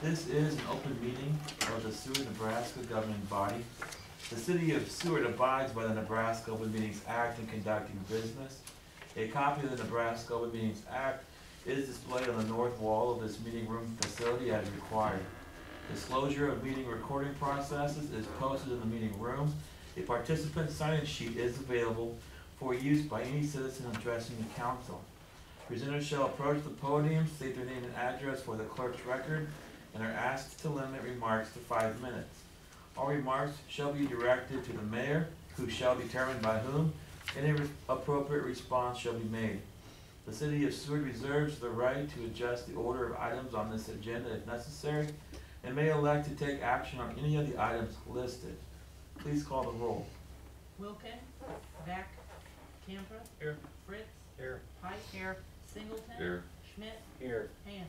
This is an open meeting of the Seward, Nebraska governing body. The city of Seward abides by the Nebraska Open Meetings Act in conducting business. A copy of the Nebraska Open Meetings Act is displayed on the north wall of this meeting room facility as required. Disclosure of meeting recording processes is posted in the meeting room. A participant sign-in sheet is available for use by any citizen addressing the council. Presenters shall approach the podium, state their name and address for the clerk's record, and are asked to limit remarks to 5 minutes. All remarks shall be directed to the mayor, who shall determine by whom any appropriate response shall be made. The city of Seward reserves the right to adjust the order of items on this agenda if necessary, and may elect to take action on any of the items listed. Please call the roll. Wilkin. Beck. Camper. Here. Fritz. Here. Pike. Here. Singleton. Here. Schmidt. Here. Hans.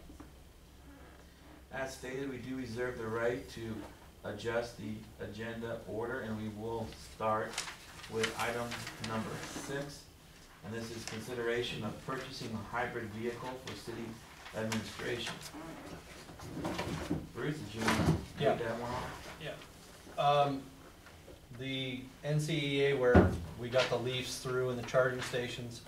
As stated, we do reserve the right to adjust the agenda order, and we will start with item number 6. And this is consideration of purchasing a hybrid vehicle for city administration. Bruce, did you take that one off? Yeah. The NCEA, where we got the leafs through and the charging stations,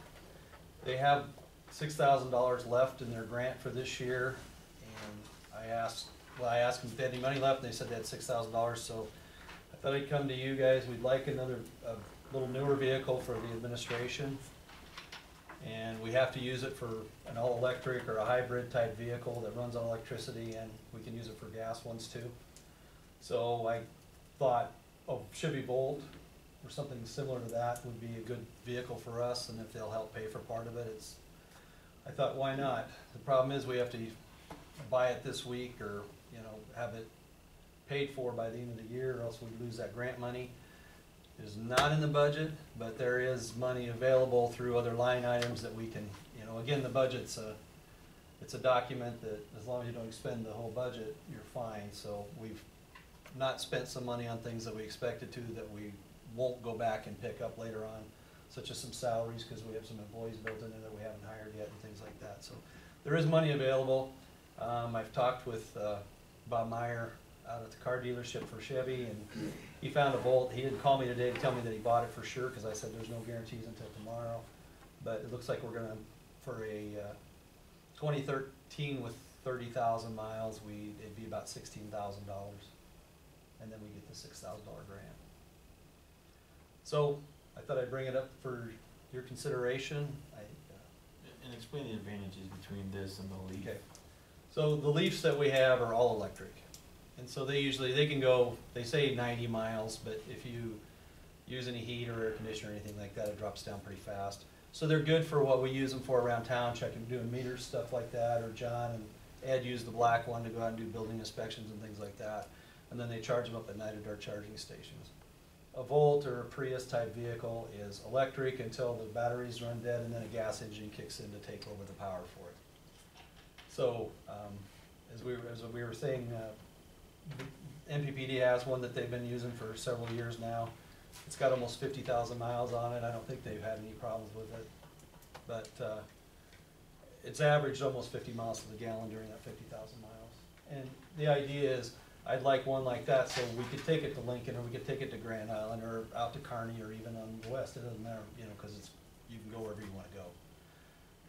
they have $6,000 left in their grant for this year. And I asked them if they had any money left, and they said they had $6,000. So I thought I'd come to you guys. We'd like a little newer vehicle for the administration. And we have to use it for an all-electric or a hybrid type vehicle that runs on electricity, and we can use it for gas ones too. So I thought, Chevy Bolt or something similar to that would be a good vehicle for us, and if they'll help pay for part of it, I thought, why not? The problem is we have to buy it this week, or have it paid for by the end of the year, or else we lose that grant money. It is not in the budget, but there is money available through other line items that we can, again, the budget's it's a document that as long as you don't expend the whole budget, you're fine. So we've not spent some money on things that we expected to, that we won't go back and pick up later on, such as some salaries, because we have some employees built in there that we haven't hired yet and things like that. So there is money available. I've talked with Bob Meyer out at the car dealership for Chevy, and he found a Bolt. He didn't call me today to tell me that he bought it for sure, because I said there's no guarantees until tomorrow. But it looks like we're gonna, for a 2013 with 30,000 miles, it'd be about $16,000, and then we get the $6,000 grant. So I thought I'd bring it up for your consideration. And explain the advantages between this and the Leaf. Okay. So the Leafs that we have are all electric. And so they can go, they say 90 miles, but if you use any heat or air conditioner or anything like that, it drops down pretty fast. So they're good for what we use them for around town, checking, doing meters, stuff like that, or John and Ed use the black one to go out and do building inspections and things like that. And then they charge them up at night at our charging stations. A Volt or a Prius type vehicle is electric until the batteries run dead, and then a gas engine kicks in to take over the power for it. So as we were saying, NPPD has one that they've been using for several years now. It's got almost 50,000 miles on it. I don't think they've had any problems with it, but it's averaged almost 50 miles to the gallon during that 50,000 miles. And the idea is, I'd like one like that, so we could take it to Lincoln, or we could take it to Grand Island, or out to Kearney, or even on the west. It doesn't matter, because you can go wherever you want to go.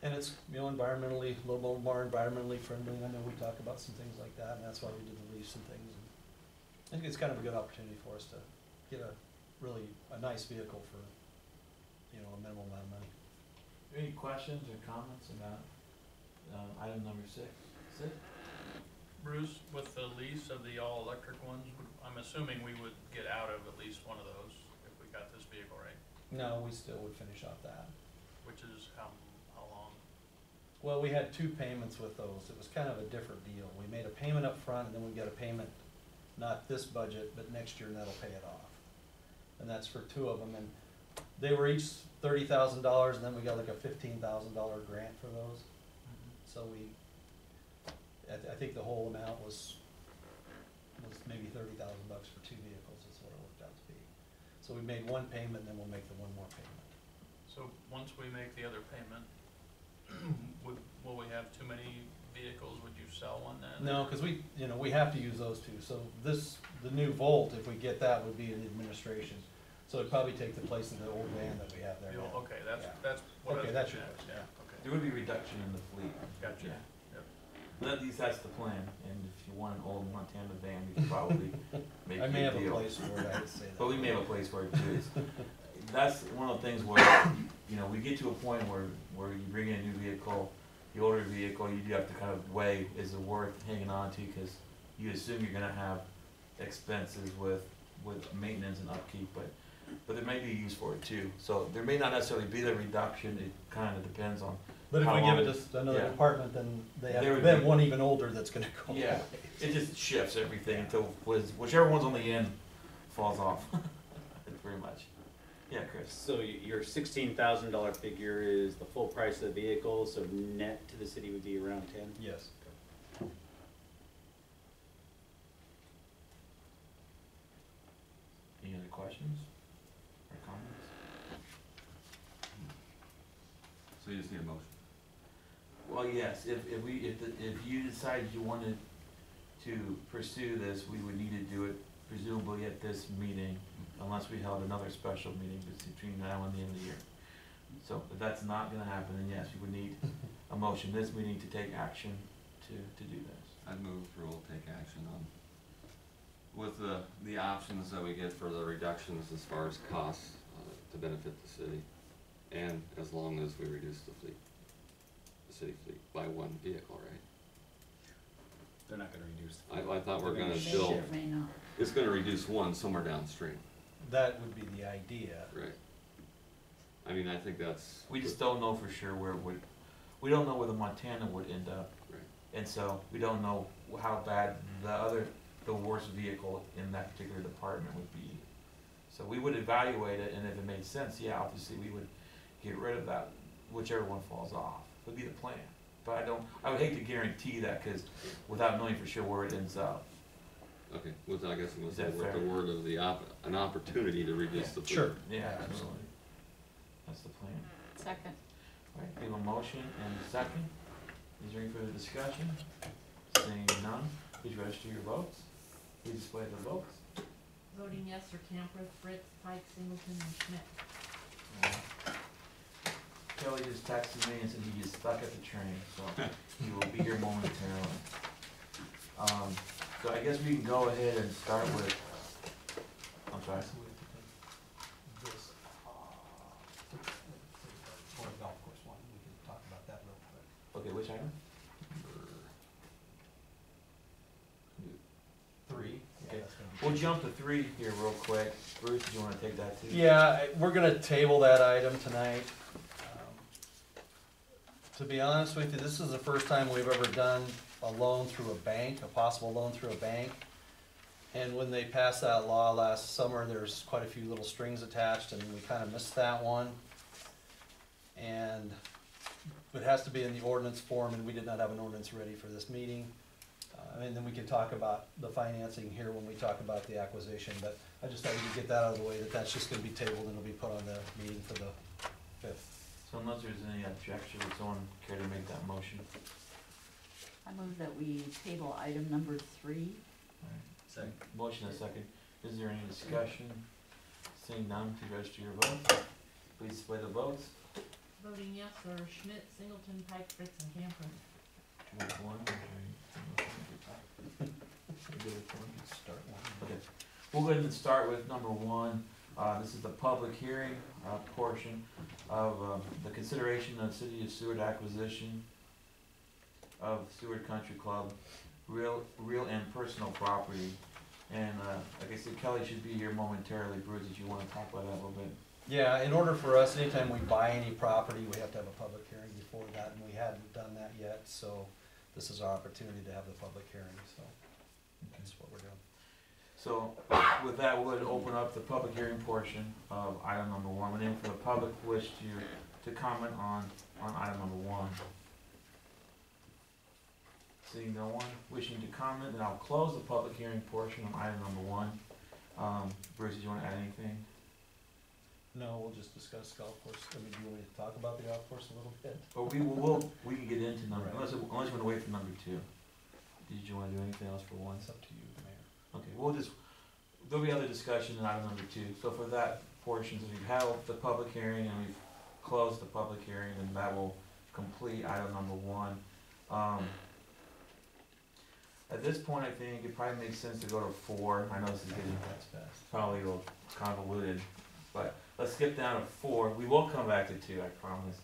And it's environmentally, a little more environmentally friendly. I know we talk about some things like that, and that's why we did the Leafs and things. And I think it's kind of a good opportunity for us to get a nice vehicle for a minimal amount of money. Any questions or comments about item number 6? Sid? Bruce, with the lease of the all-electric ones, I'm assuming we would get out of at least one of those if we got this vehicle, right? No, we still would finish off that. Which is how long? Well, we had 2 payments with those. It was kind of a different deal. We made a payment up front, and then we got a payment, not this budget, but next year, and that'll pay it off. And that's for 2 of them. And they were each $30,000, and then we got like a $15,000 grant for those. So I think the whole amount was maybe $30,000 for 2 vehicles. Is what it worked out to be. So we made 1 payment, and then we'll make the 1 more payment. So once we make the other payment, will we have too many vehicles, would you sell one then? No, cause we, we have to use those two, so the new Volt, if we get that, would be in administration. So it'd probably take the place of the old van that we have there now. Okay, that's Yeah. what I Okay, was that's getting your at, question, yeah, okay. There would be reduction in the fleet. Gotcha. Yeah. Yep. But at least that's the plan, and if you want an old Montana van, we could probably make I may a have a deal. place for it, I would say that. But we may have a place for it too. That's one of the things where, we get to a point where you bring in a new vehicle, the older vehicle, you do have to kind of weigh, is it worth hanging on to, cause you assume you're gonna have expenses with maintenance and upkeep, but there may be use for it too. So there may not necessarily be the reduction, it kinda depends on, But if how we give long- it to another yeah. department, then they There would have be- one even older that's gonna go. yeah, away. it just shifts everything until whichever one's on the end falls off, pretty much. Yeah, Chris? So your $16,000 figure is the full price of the vehicle, so net to the city would be around 10? Yes. Any other questions or comments? So you just need a motion. Well, yes, if you decided you wanted to pursue this, we would need to do it presumably at this meeting, unless we held another special meeting between now and the end of the year. So if that's not gonna happen, then yes, we would need a motion this meeting to take action to do this. I'd move for we'll take action on, with the options that we get for the reductions as far as costs, to benefit the city. And as long as we reduce the city fleet by one vehicle, right? They're not gonna reduce. I thought we're They're gonna shift. still, May not. it's gonna reduce one somewhere downstream, That would be the idea. right? I mean, I think that's. We just don't know for sure where it would, we don't know where the Montana would end up. Right. And so we don't know how bad the worst vehicle in that particular department would be. So we would evaluate it, and if it made sense, yeah, obviously we would get rid of that, whichever one falls off, would be the plan. But I would hate to guarantee that, cause without knowing for sure where it ends up. Okay, well, I guess it was Is that with the fair? word of an opportunity to reduce the fleet. Sure. Yeah, absolutely. That's the plan. Second. All right, we have a motion and a second. Is there any further discussion? Seeing none, please register your votes. Please display the votes. Voting yes are Camper, Fritz, Pike, Singleton, and Schmidt. Kelly just texted me and said he is stuck at the train, so he will be here momentarily. So I guess we can go ahead and start with, I'm sorry. So we have to take this, or the golf course one, we can talk about that real quick. Okay, which item? 3. Okay. that's gonna be- We'll jump to 3 here real quick. Bruce, do you wanna take that too? Yeah, we're gonna table that item tonight. To be honest with you, this is the first time we've ever done a loan through a bank, a possible loan through a bank. And when they passed that law last summer, there's quite a few little strings attached, and we kinda missed that one. And it has to be in the ordinance form, and we did not have an ordinance ready for this meeting. And then we can talk about the financing here when we talk about the acquisition, but I just thought we could get that out of the way, that that's just gonna be tabled and it'll be put on the meeting for the 5th. So unless there's any objection, would someone care to make that motion? I move that we table item number 3. All right. Motion and second. Is there any discussion? Seeing none, please register your votes. Please display the votes. Voting yes are Schmidt, Singleton, Pike, Fritz, and Camper. Which one? Start one. Okay. We'll go ahead and start with number 1. This is the public hearing portion of the consideration of City of Seward acquisition of Seward Country Club, real and personal property. And like I said, Kelly should be here momentarily. Bruce, if you want to talk about that a little bit. Yeah, in order for us, anytime we buy any property, we have to have a public hearing before that, and we hadn't done that yet, so this is our opportunity to have the public hearing, so that's what we're doing. So with that, we'll go ahead and open up the public hearing portion of item number 1. We're in for the public wish to comment on item number 1. Seeing no one wishing to comment, then I'll close the public hearing portion of item number 1. Bruce, do you want to add anything? No, we'll just discuss golf course. I mean, do you want me to talk about the golf course a little bit? Or we can get into number, Right. unless you want to wait for number 2. did you wanna do anything else for one? It's up to you, Mayor. Okay, there'll be other discussion in item number 2. So for that portion, since we've held the public hearing and we've closed the public hearing, then that will complete item number 1. At this point, I think it probably makes sense to go to 4. I know this is getting That's fast. probably a little convoluted, but let's skip down to 4. We will come back to 2, I promise.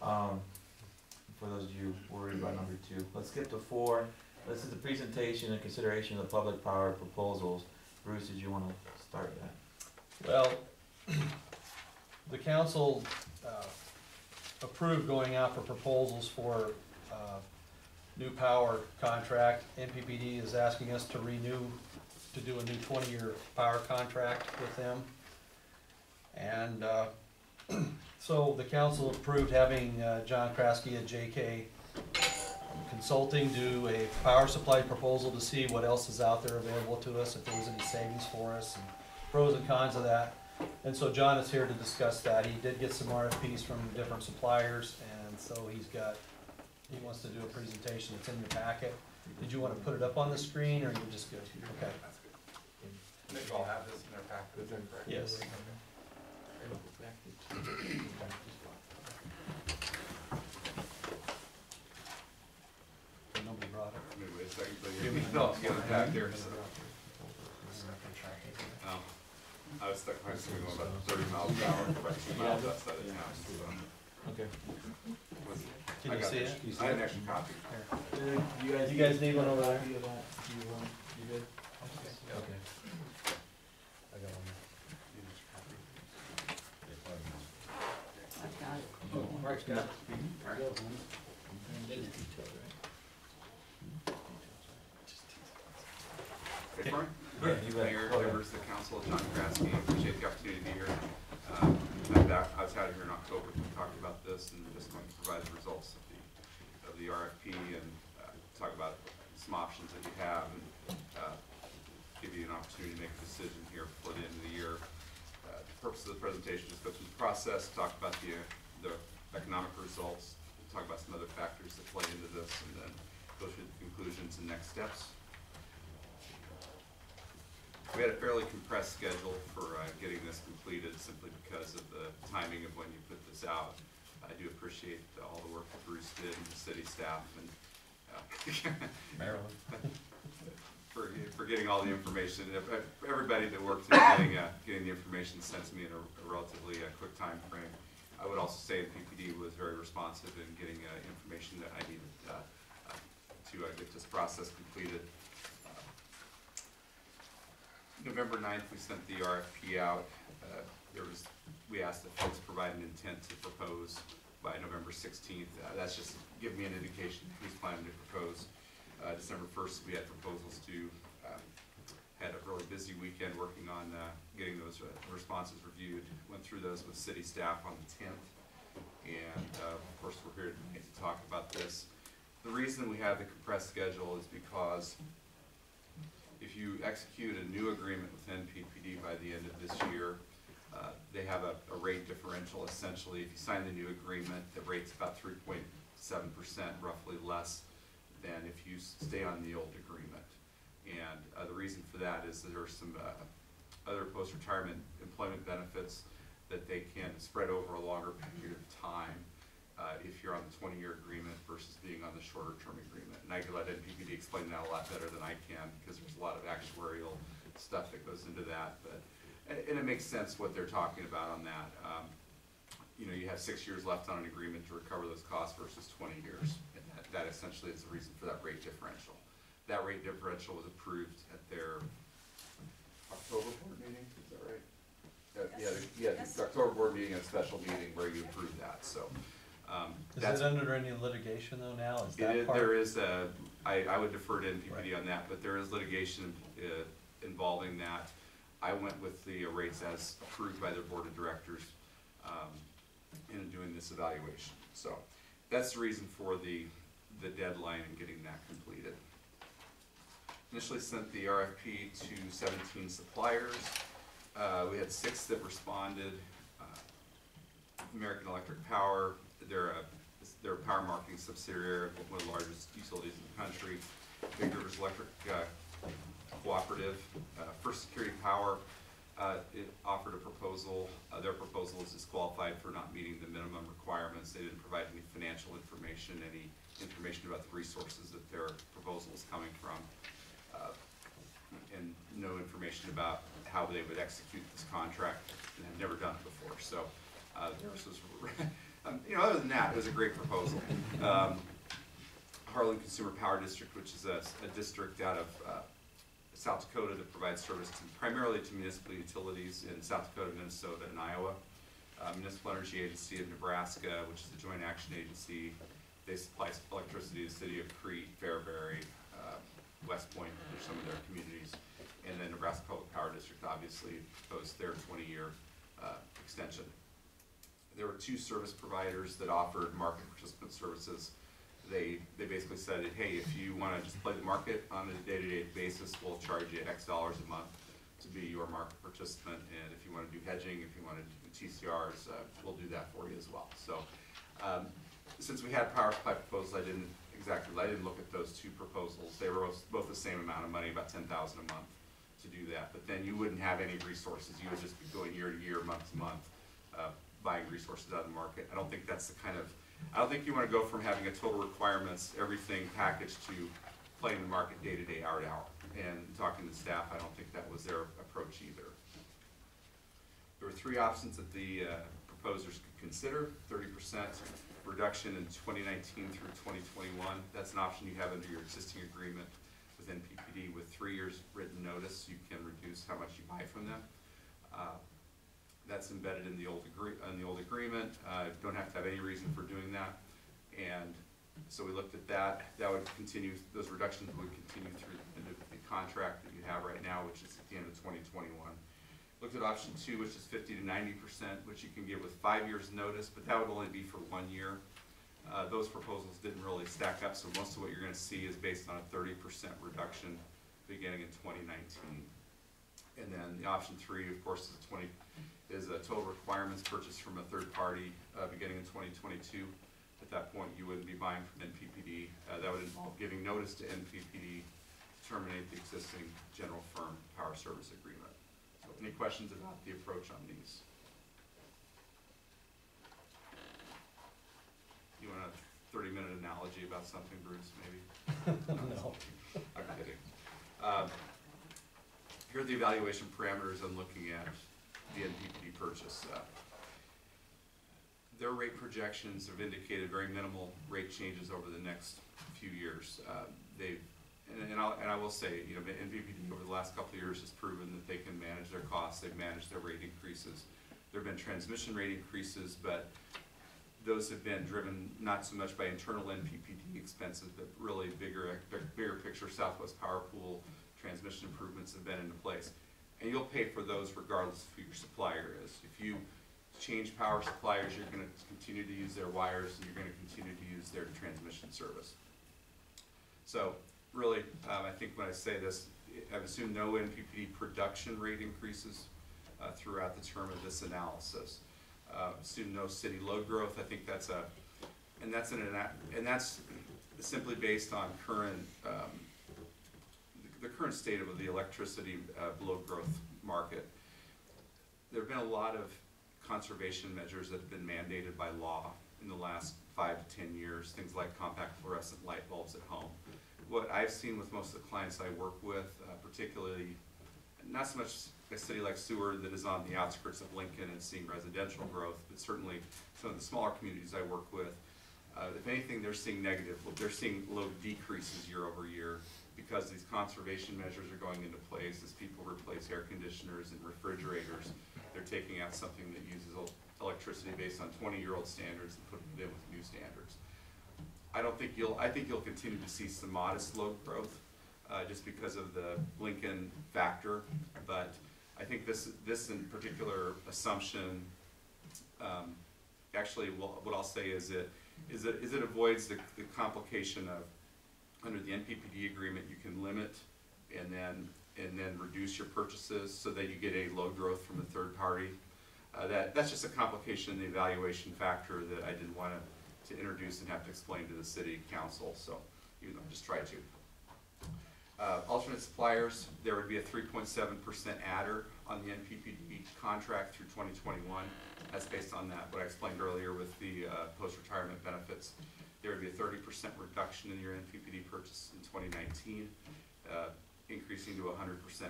For those of you worried about number 2, let's skip to 4. This is the presentation and consideration of the public power proposals. Bruce, did you want to start that? Well, the council approved going out for proposals for new power contract. NPPD is asking us to do a new 20-year power contract with them. And so the council approved having John Kraske at JK Consulting do a power supply proposal to see what else is out there available to us, if there was any savings for us, and pros and cons of that. And so John is here to discuss that. He did get some RFPs from different suppliers, and so he wants to do a presentation that's in your packet. Did you want to put it up on the screen, or you just good? Okay. I think all have this in their package, is that correct? Yes. Nobody brought it. Maybe wait a second, but you know, get it back there, so. I was stuck by something going about 30 miles an hour, about 2 miles outside of town, so. Okay. Can I you got see an it? extra- I had an extra copy. You guys need one over there? You good? Okay. I got one. I've got it. Right, Scott. Hey, Frank? Yeah, you bet. Mayor, Go ahead. members of the council, John Kraske, appreciate the opportunity to be here. I was out here in October, we talked about this, and just going to provide the results of the RFP and talk about some options that you have, and give you an opportunity to make a decision here before the end of the year. The purpose of the presentation is go through the process, talk about the economic results, talk about some other factors that play into this, and then go through the conclusions and next steps. We had a fairly compressed schedule for getting this completed simply because of the timing of when you put this out. I do appreciate all the work that Bruce did and the city staff and Maryland. for getting all the information. Everybody that worked in getting the information sent to me in a relatively quick time frame. I would also say the PPD was very responsive in getting information that I needed to get this process completed. November 9th, we sent the RFP out. We asked if folks provide an intent to propose by November 16th. That's just give me an indication who's planning to propose. December 1st, we had proposals due. Had a really busy weekend working on getting those responses reviewed. Went through those with city staff on the 10th. And of course, we're here tonight to talk about this. The reason we have the compressed schedule is because if you execute a new agreement with NPPD by the end of this year, they have a rate differential. Essentially, if you sign the new agreement, the rate's about 3.7%, roughly less than if you stay on the old agreement. And the reason for that is that there are some other post-retirement employment benefits that they can spread over a longer period of time if you're on the 20-year agreement versus being on the shorter-term agreement. And I can let NPPD explain that a lot better than I can because there's a lot of actuarial stuff that goes into that. And it makes sense what they're talking about on that. You know, you have 6 years left on an agreement to recover those costs versus 20 years. And that essentially is the reason for that rate differential. That rate differential was approved at their October board meeting, is that right? The October board meeting, a special meeting where you approved that, so. Is it under any litigation though now? Is that part? There is I would defer to NPPD on that, but there is litigation involving that. I went with the rates as approved by their board of directors in doing this evaluation. So that's the reason for the deadline in getting that completed. Initially sent the RFP to 17 suppliers. We had 6 that responded. American Electric Power, they're They're a power marketing subsidiary of one of the largest utilities in the country. Big Rivers Electric Cooperative, First Security Power, it offered a proposal. Their proposal is disqualified for not meeting the minimum requirements. They didn't provide any financial information, any information about the resources that their proposal is coming from, and no information about how they would execute this contract, and have never done it before. So theirs was, other than that, it was a great proposal. Harlan Consumer Power District, which is a district out of South Dakota that provides service primarily to municipal utilities in South Dakota, Minnesota, and Iowa. Municipal Energy Agency of Nebraska, which is a joint action agency. They supply electricity to the city of Crete, Fairbury, West Point, they're some of their communities. And then Nebraska Public Power District obviously proposed their 20-year extension. There were 2 service providers that offered market participant services. They basically said, hey, if you want to just play the market on a day-to-day basis, we'll charge you X dollars a month to be your market participant. And if you want to do hedging, if you want to do TCRs, we'll do that for you as well. So since we had power supply proposals, I didn't look at those 2 proposals. They were both the same amount of money, about $10,000 a month to do that. But then you wouldn't have any resources. You would just be going year to year, month to month, buying resources out of the market. I don't think that's the kind of, I don't think you want to go from having a total requirements, everything packaged, to playing the market day to day, hour to hour. And talking to staff, I don't think that was their approach either. There were 3 options that the proposers could consider. 30% reduction in 2019 through 2021. That's an option you have under your existing agreement with NPPD. With 3 years written notice, you can reduce how much you buy from them. That's embedded in the old agreement. Don't have to have any reason for doing that. And so we looked at that. That would continue, those reductions would continue through the contract that you have right now, which is at the end of 2021. Looked at option 2, which is 50 to 90%, which you can give with 5 years notice, but that would only be for 1 year. Those proposals didn't really stack up, so most of what you're going to see is based on a 30% reduction beginning in 2019. And then the option 3, of course, is a total requirements purchase from a third party beginning in 2022. At that point, you wouldn't be buying from NPPD. That would involve giving notice to NPPD to terminate the existing general firm power service agreement. So any questions about the approach on these? You want a 30-minute analogy about something, Bruce, maybe? No. I'm kidding. Here are the evaluation parameters I'm looking at the NPPD purchase. Their rate projections have indicated very minimal rate changes over the next few years. I will say, NPPD over the last couple of years has proven that they can manage their costs. They've managed their rate increases. There have been transmission rate increases, but those have been driven not so much by internal NPPD expenses, but really bigger picture Southwest Power Pool transmission improvements have been into place. And you'll pay for those regardless of who your supplier is. If you change power suppliers, you're going to continue to use their wires, and you're going to continue to use their transmission service. So really, I think when I say this, I've assumed no NPPD production rate increases throughout the term of this analysis. Assume no city load growth. I think that's that's simply based on current the current state of the electricity load growth market. There have been a lot of conservation measures that have been mandated by law in the last 5 to 10 years, things like compact fluorescent light bulbs at home. What I've seen with most of the clients I work with, particularly, not so much a city like Seward that is on the outskirts of Lincoln and seeing residential growth, but certainly some of the smaller communities I work with, if anything, they're seeing negative. They're seeing load decreases year over year because these conservation measures are going into place as people replace air conditioners and refrigerators. They're taking out something that uses electricity based on 20-year-old standards and putting it in with new standards. I think you'll continue to see some modest load growth just because of the Lincoln factor, but I think this in particular assumption, actually, what I'll say is it avoids the complication of, under the NPPD agreement, you can limit and then reduce your purchases so that you get a load growth from a third party. That's just a complication in the evaluation factor that I didn't want to to introduce and have to explain to the city council, so you know, just try to. Alternate suppliers, there would be a 3.7% adder on the NPPD contract through 2021. That's based on that, what I explained earlier with the post-retirement benefits. There would be a 30% reduction in your NPPD purchase in 2019, increasing to a 100%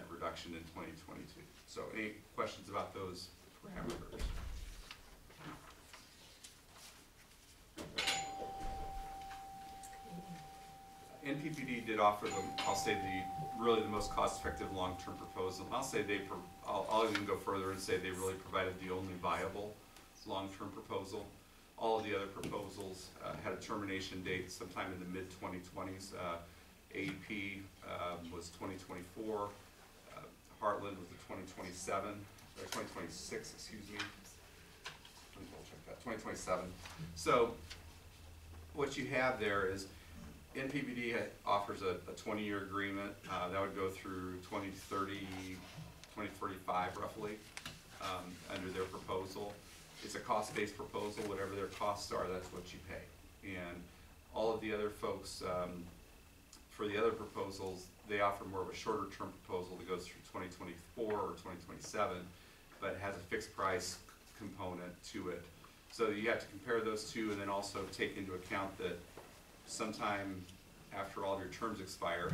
reduction in 2022. So any questions about those parameters? NPPD did offer them, I'll say really the most cost-effective long-term proposal. And I'll say I'll even go further and say they really provided the only viable long-term proposal. All of the other proposals had a termination date sometime in the mid-2020s. AEP was 2024. Heartland was the 2027 or 2026, excuse me. Let me double check that. 2027. So what you have there is NPPD offers a 20-year agreement that would go through 2030, 2035 roughly under their proposal. It's a cost-based proposal. Whatever their costs are, that's what you pay. And all of the other folks, for the other proposals, they offer more of a shorter-term proposal that goes through 2024 or 2027, but has a fixed price component to it. So you have to compare those two, and then also take into account that sometime after all of your terms expire,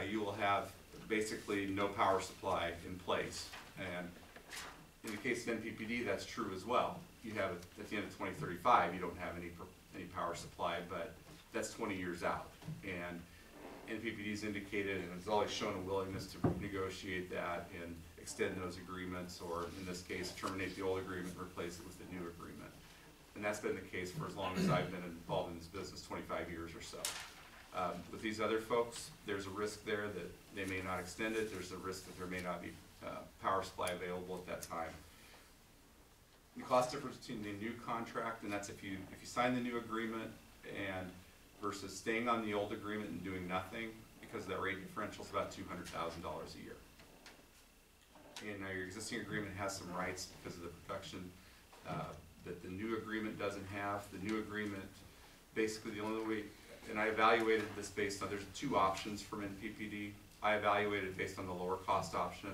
you will have basically no power supply in place. And in the case of NPPD, that's true as well. You have, at the end of 2035, you don't have any power supply, but that's 20 years out. And NPPD's indicated and has always shown a willingness to negotiate that and extend those agreements, or in this case, terminate the old agreement and replace it with the new agreement. And that's been the case for as long as I've been involved in this business, 25 years or so. With these other folks, there's a risk there that they may not extend it. There's a risk that there may not be power supply available at that time. The cost difference between the new contract, and that's if you sign the new agreement and versus staying on the old agreement and doing nothing, because that rate differential is about $200,000 a year. And now your existing agreement has some rights because of the production that the new agreement doesn't have. The new agreement, basically the only way, and I evaluated this based on, there's two options from NPPD. I evaluated based on the lower cost option,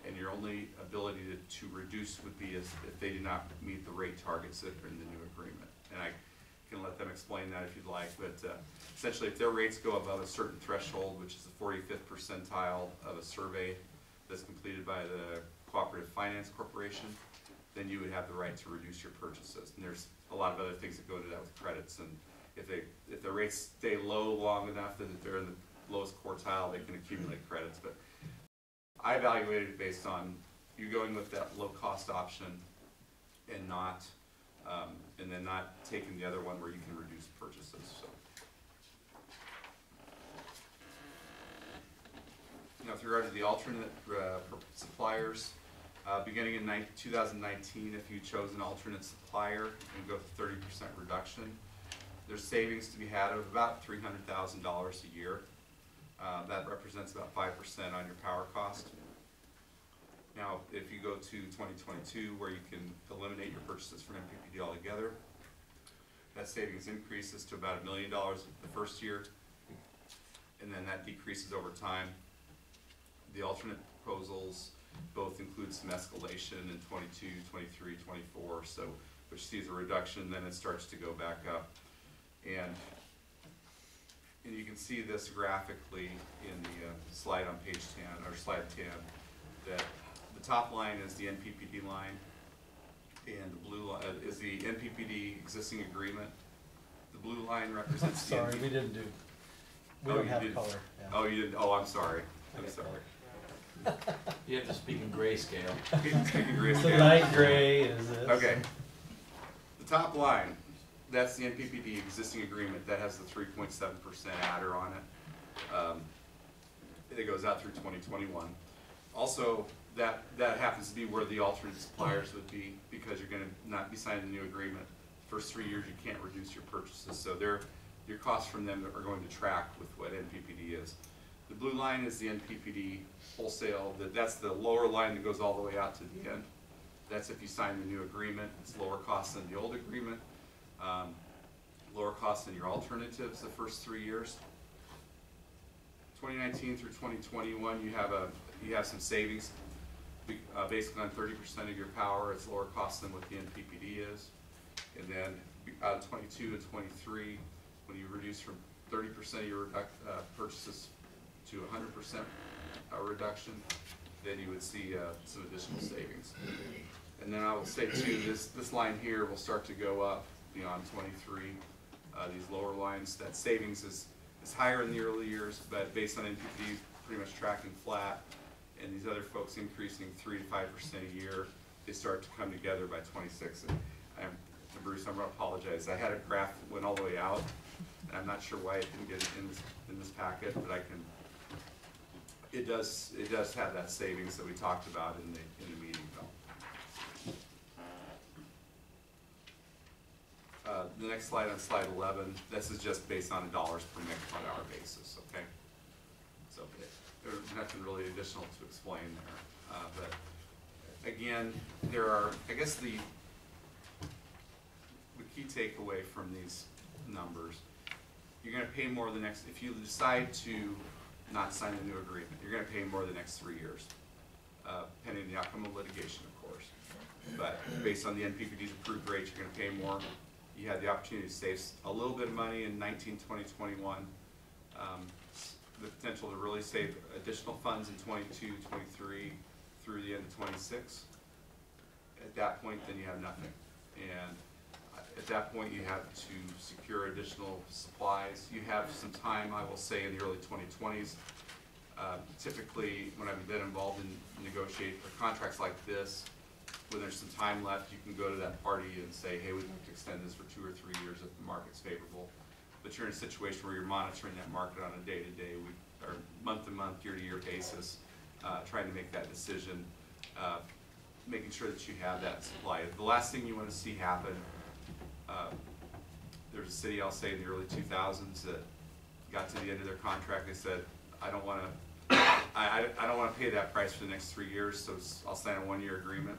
and your only ability to reduce would be if they do not meet the rate targets that are in the new agreement. And I can let them explain that if you'd like, but essentially if their rates go above a certain threshold, which is the 45th percentile of a survey that's completed by the Cooperative Finance Corporation, then you would have the right to reduce your purchases. And there's a lot of other things that go into that with credits, and if the rates stay low long enough that they're in the lowest quartile, they can accumulate credits. But I evaluated it based on you going with that low cost option and not and then not taking the other one where you can reduce purchases. So. Now, with regard to the alternate suppliers, beginning in 2019, if you chose an alternate supplier and go with 30% reduction, there's savings to be had of about $300,000 a year. That represents about 5% on your power cost. Now, if you go to 2022, where you can eliminate your purchases from NPPD altogether, that savings increases to about $1 million the first year, and then that decreases over time. The alternate proposals both include some escalation in 22, 23, 24, so which sees a reduction, then it starts to go back up. And you can see this graphically in the slide on page 10, or slide 10, that the top line is the NPPD line, and the blue line is the NPPD existing agreement. The blue line represents the Sorry, we didn't do, we Oh, don't you have didn't. color. Yeah. Oh, you didn't, oh, I'm sorry. I'm Okay. sorry. You have to speak in grayscale. Speaking So grayscale. light gray is this. Okay. The top line, that's the NPPD existing agreement. That has the 3.7% adder on it. It goes out through 2021. Also, that happens to be where the alternate suppliers would be, because you're going to not be signing a new agreement. First 3 years, you can't reduce your purchases, so your costs from them are going to track with what NPPD is. The blue line is the NPPD wholesale. That's the lower line that goes all the way out to the end. That's if you sign the new agreement. It's lower cost than the old agreement. lower costs than your alternatives the first 3 years. 2019 through 2021, you have some savings. Basically on 30% of your power, it's lower cost than what the NPPD is. And then out of 22 and 23, when you reduce from 30% of your purchases to 100% reduction, then you would see some additional savings. And then I will say too, this line here will start to go up beyond 23. These lower lines, that savings is higher in the early years, but based on NPD, pretty much tracking flat, and these other folks increasing 3 to 5% a year, they start to come together by 26. And Bruce, I'm going to apologize. I had a graph that went all the way out, and I'm not sure why it didn't get in this packet, but I can. It does have that savings that we talked about in the meeting, though. The next slide, on slide 11, this is just based on a dollars per megawatt hour basis, okay? So there's nothing really additional to explain there. But again, there are, I guess the key takeaway from these numbers, you're gonna pay more the next, if you decide to not sign a new agreement, you're gonna pay more the next 3 years, pending the outcome of litigation, of course. But based on the NPPD's approved rates, you're gonna pay more. You had the opportunity to save a little bit of money in 19, 20, 21. The potential to really save additional funds in 22, 23 through the end of 26. At that point, then you have nothing. And at that point, you have to secure additional supplies. You have some time, I will say, in the early 2020s. Typically, when I've been involved in negotiating for contracts like this, when there's some time left, you can go to that party and say, hey, we'd like to extend this for 2 or 3 years if the market's favorable. But you're in a situation where you're monitoring that market on a day-to-day, or month-to-month, year-to-year basis, trying to make that decision, making sure that you have that supply. The last thing you want to see happen, there's a city, I'll say, in the early 2000s that got to the end of their contract. They said, I don't want to pay that price for the next 3 years, so I'll sign a 1-year agreement.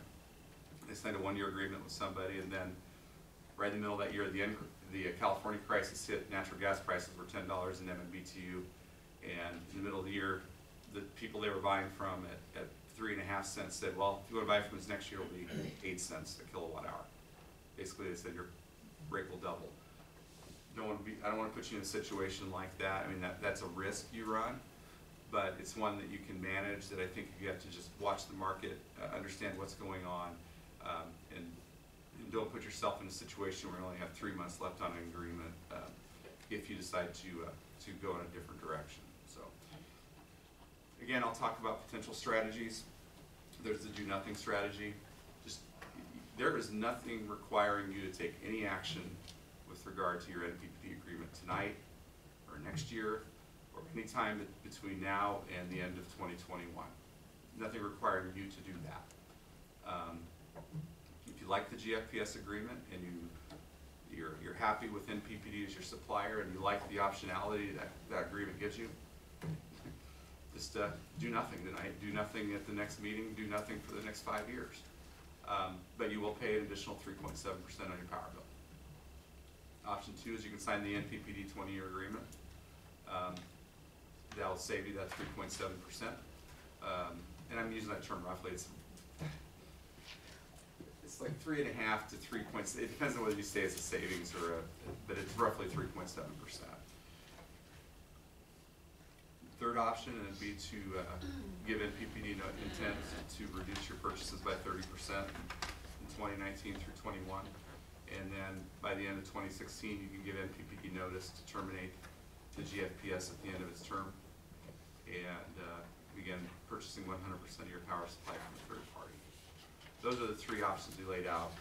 They signed a 1-year agreement with somebody, and then right in the middle of that year, the California crisis hit. Natural gas prices were $10 an MMBTU, and in the middle of the year, the people they were buying from at 3.5 cents said, well, if you want to buy from us next year, it'll be 8 cents a kilowatt hour. Basically, they said your rate will double. I don't want to put you in a situation like that. I mean, that's a risk you run, but it's one that you can manage. That I think you have to just watch the market, understand what's going on, and don't put yourself in a situation where you only have 3 months left on an agreement if you decide to go in a different direction. So again, I'll talk about potential strategies. There's the do nothing strategy. There is nothing requiring you to take any action with regard to your NPPD agreement tonight or next year or any time between now and the end of 2021. Nothing requiring you to do that. If you like the GFPS agreement and you're happy with NPPD as your supplier and you like the optionality that agreement gives you, just do nothing tonight, do nothing at the next meeting, do nothing for the next 5 years. But you will pay an additional 3.7% on your power bill. Option 2 is you can sign the NPPD 20-year agreement. That'll save you that 3.7%. And I'm using that term roughly. It's like 3.5 to 3 points. It depends on whether you say it's a savings or but it's roughly 3.7%. Third option would be to give NPPD intent to reduce your purchases by 30% in 2019 through 21. And then by the end of 2016, you can give NPPD notice to terminate the GFPS at the end of its term and begin purchasing 100% of your power supply from a third party. Those are the 3 options we laid out.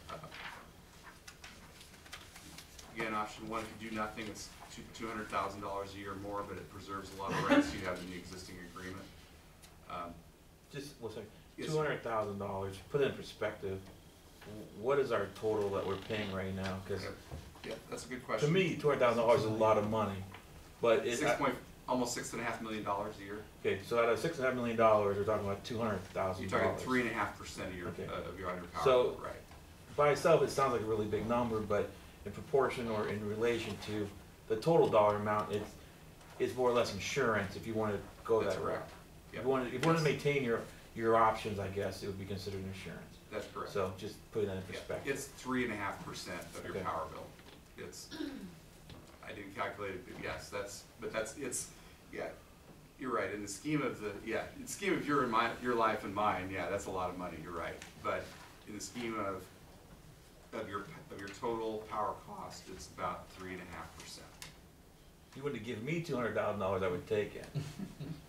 Again, option 1, if you do nothing, it's $200,000 a year more, but it preserves a lot of rights you have in the existing agreement. Just one second. Yes, $200,000. Put it in perspective. What is our total that we're paying right now? Because yeah, that's a good question. to me, $200,000 is a lot of money, but it's almost $6.5 million a year. okay. So out of $6.5 million, we're talking about $200,000. You're talking 3.5% of your Okay. of your under power. So right. by itself, it sounds like a really big number, but in proportion or in relation to the total dollar amount, it's more or less insurance if you want to go That's that route. correct. If you want to maintain your options, I guess, it would be considered insurance. That's correct. So just putting that in Yeah, perspective. it's 3.5% of your Okay. power bill. It's, I didn't calculate it, but yes, yeah, you're right, in the scheme of in the scheme of your life and mine, yeah, that's a lot of money, you're right. But in the scheme of your total power cost, it's about 3.5%. If you wouldn't have given me $200,000, I would take it.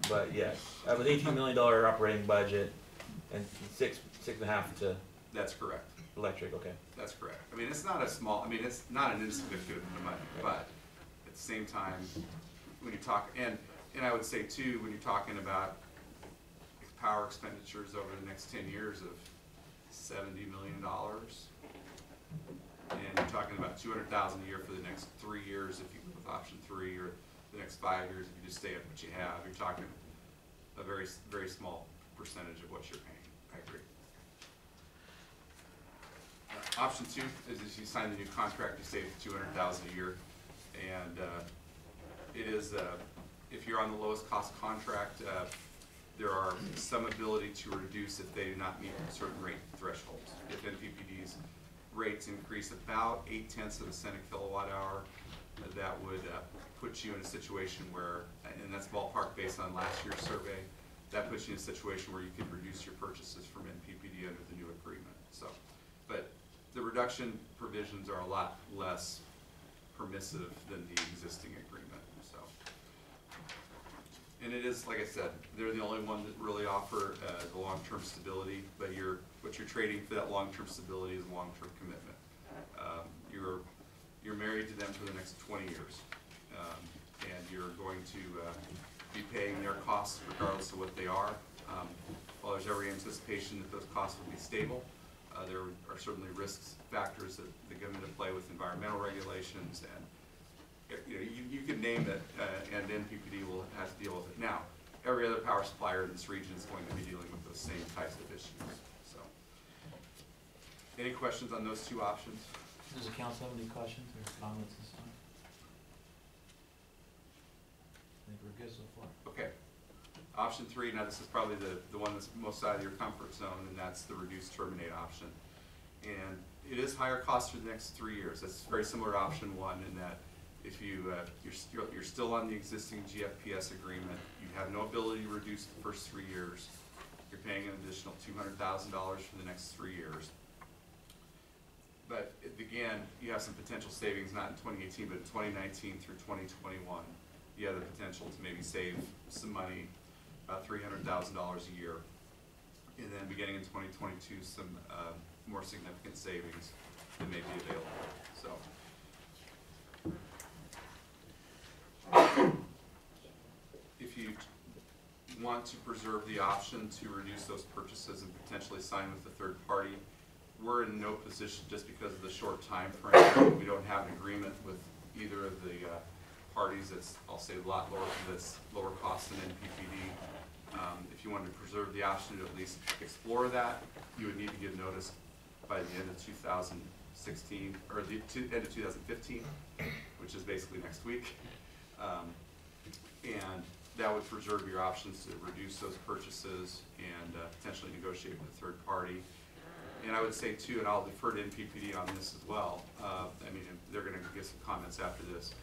But yes, I have an $18 million operating budget and 6.5 to That's correct. electric, okay. That's correct. I mean, it's not it's not an insignificant amount of money, but at the same time, when you talk, and I would say too, when you're talking about power expenditures over the next 10 years of $70 million, and you're talking about $200,000 a year for the next 3 years if you go with option 3, or the next 5 years if you just stay at what you have, you're talking a very, very small percentage of what you're paying. I agree. Option 2 is if you sign the new contract, you save $200,000 a year, and it is if you're on the lowest cost contract, there are some ability to reduce if they do not meet certain rate thresholds. If NPPD's rates increase about 0.8 cents a kilowatt hour, that would put you in a situation where, and that's ballpark based on last year's survey, that puts you in a situation where you could reduce your purchases from NPPD under the new agreement. So, but the reduction provisions are a lot less permissive than the existing agreement. So, and it is, like I said, they're the only one that really offer the long-term stability. But what you're trading for that long-term stability is long-term commitment. You're married to them for the next 20 years, and you're going to be paying their costs regardless of what they are. While there's every anticipation that those costs will be stable, there are certainly risks factors that come into play with environmental regulations, and you can name it, and NPPD will have to deal with it. Now, every other power supplier in this region is going to be dealing with those same types of issues. So, any questions on those two options? Does the council have any questions or comments this time? I think we're good so far. Okay. Option 3, now this is probably the one that's most out of your comfort zone, and that's the reduced terminate option. And it is higher cost for the next 3 years. That's very similar to option 1 in that if you're still on the existing GFPS agreement, you have no ability to reduce the first 3 years. You're paying an additional $200,000 for the next 3 years. But again, you have some potential savings, not in 2018, but in 2019 through 2021. You have the potential to maybe save some money, about $300,000 a year. And then beginning in 2022, some more significant savings that may be available. So, if you want to preserve the option to reduce those purchases and potentially sign with a third party, we're in no position, just because of the short time frame. We don't have an agreement with either of the parties that's, I'll say, a lot lower, that's lower cost than NPPD. If you wanted to preserve the option to at least explore that, you would need to give notice by the end of 2016, or the end of 2015, which is basically next week. And that would preserve your options to reduce those purchases and potentially negotiate with a third party. And I would say too, and I'll defer to NPPD on this as well, I mean, they're gonna give some comments after this.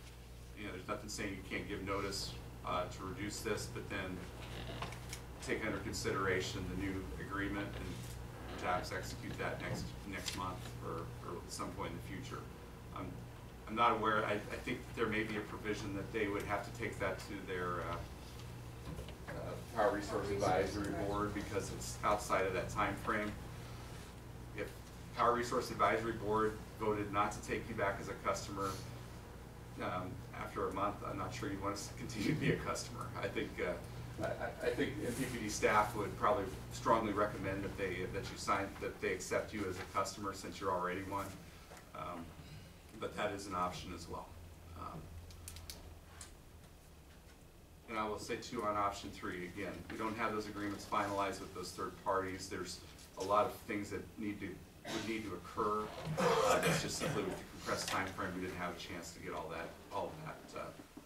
There's nothing saying you can't give notice to reduce this, but then take under consideration the new agreement and perhaps execute that next month or at some point in the future. I'm not aware, I think that there may be a provision that they would have to take that to their Power Resource Advisory Board because it's outside of that time frame. If Power Resource Advisory Board voted not to take you back as a customer after a month, I'm not sure you want us to continue to be a customer. I think NPPD staff would probably strongly recommend that they accept you as a customer since you're already one. But that is an option as well. And I will say too on option 3, again, we don't have those agreements finalized with those third parties. There's a lot of things that need to would need to occur. It's just simply with the compressed time frame, we didn't have a chance to get all that,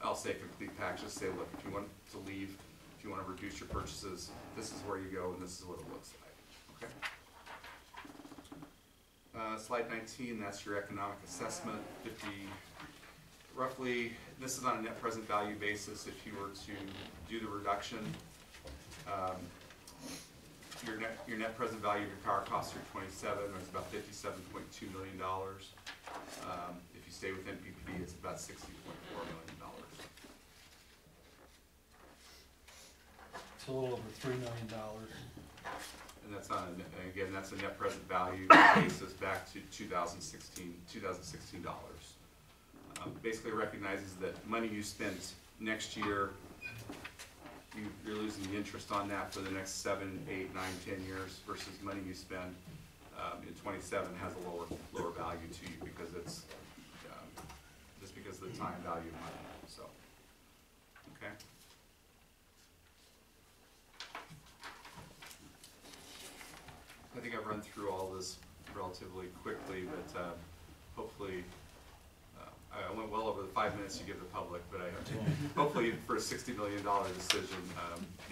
I'll say complete package, just say, look, if you want to leave, if you want to reduce your purchases, this is where you go and this is what it looks like, okay? Slide 19, that's your economic assessment. Roughly, this is on a net present value basis. If you were to do the reduction, your net present value of your power costs are 27, or it's about $57.2 million. If you stay with NPPD, it's about $60.4 million. It's a little over $3 million. And that's on, again, that's a net present value basis back to 2016 dollars. Basically recognizes that money you spent next year, you're losing the interest on that for the next 7, 8, 9, 10 years versus money you spend in 27 has a lower value to you because it's just because of the time value of money. So, okay. I think I've run through all this relatively quickly, but hopefully. I went well over the 5 minutes you give the public, but hopefully for a $60 million decision,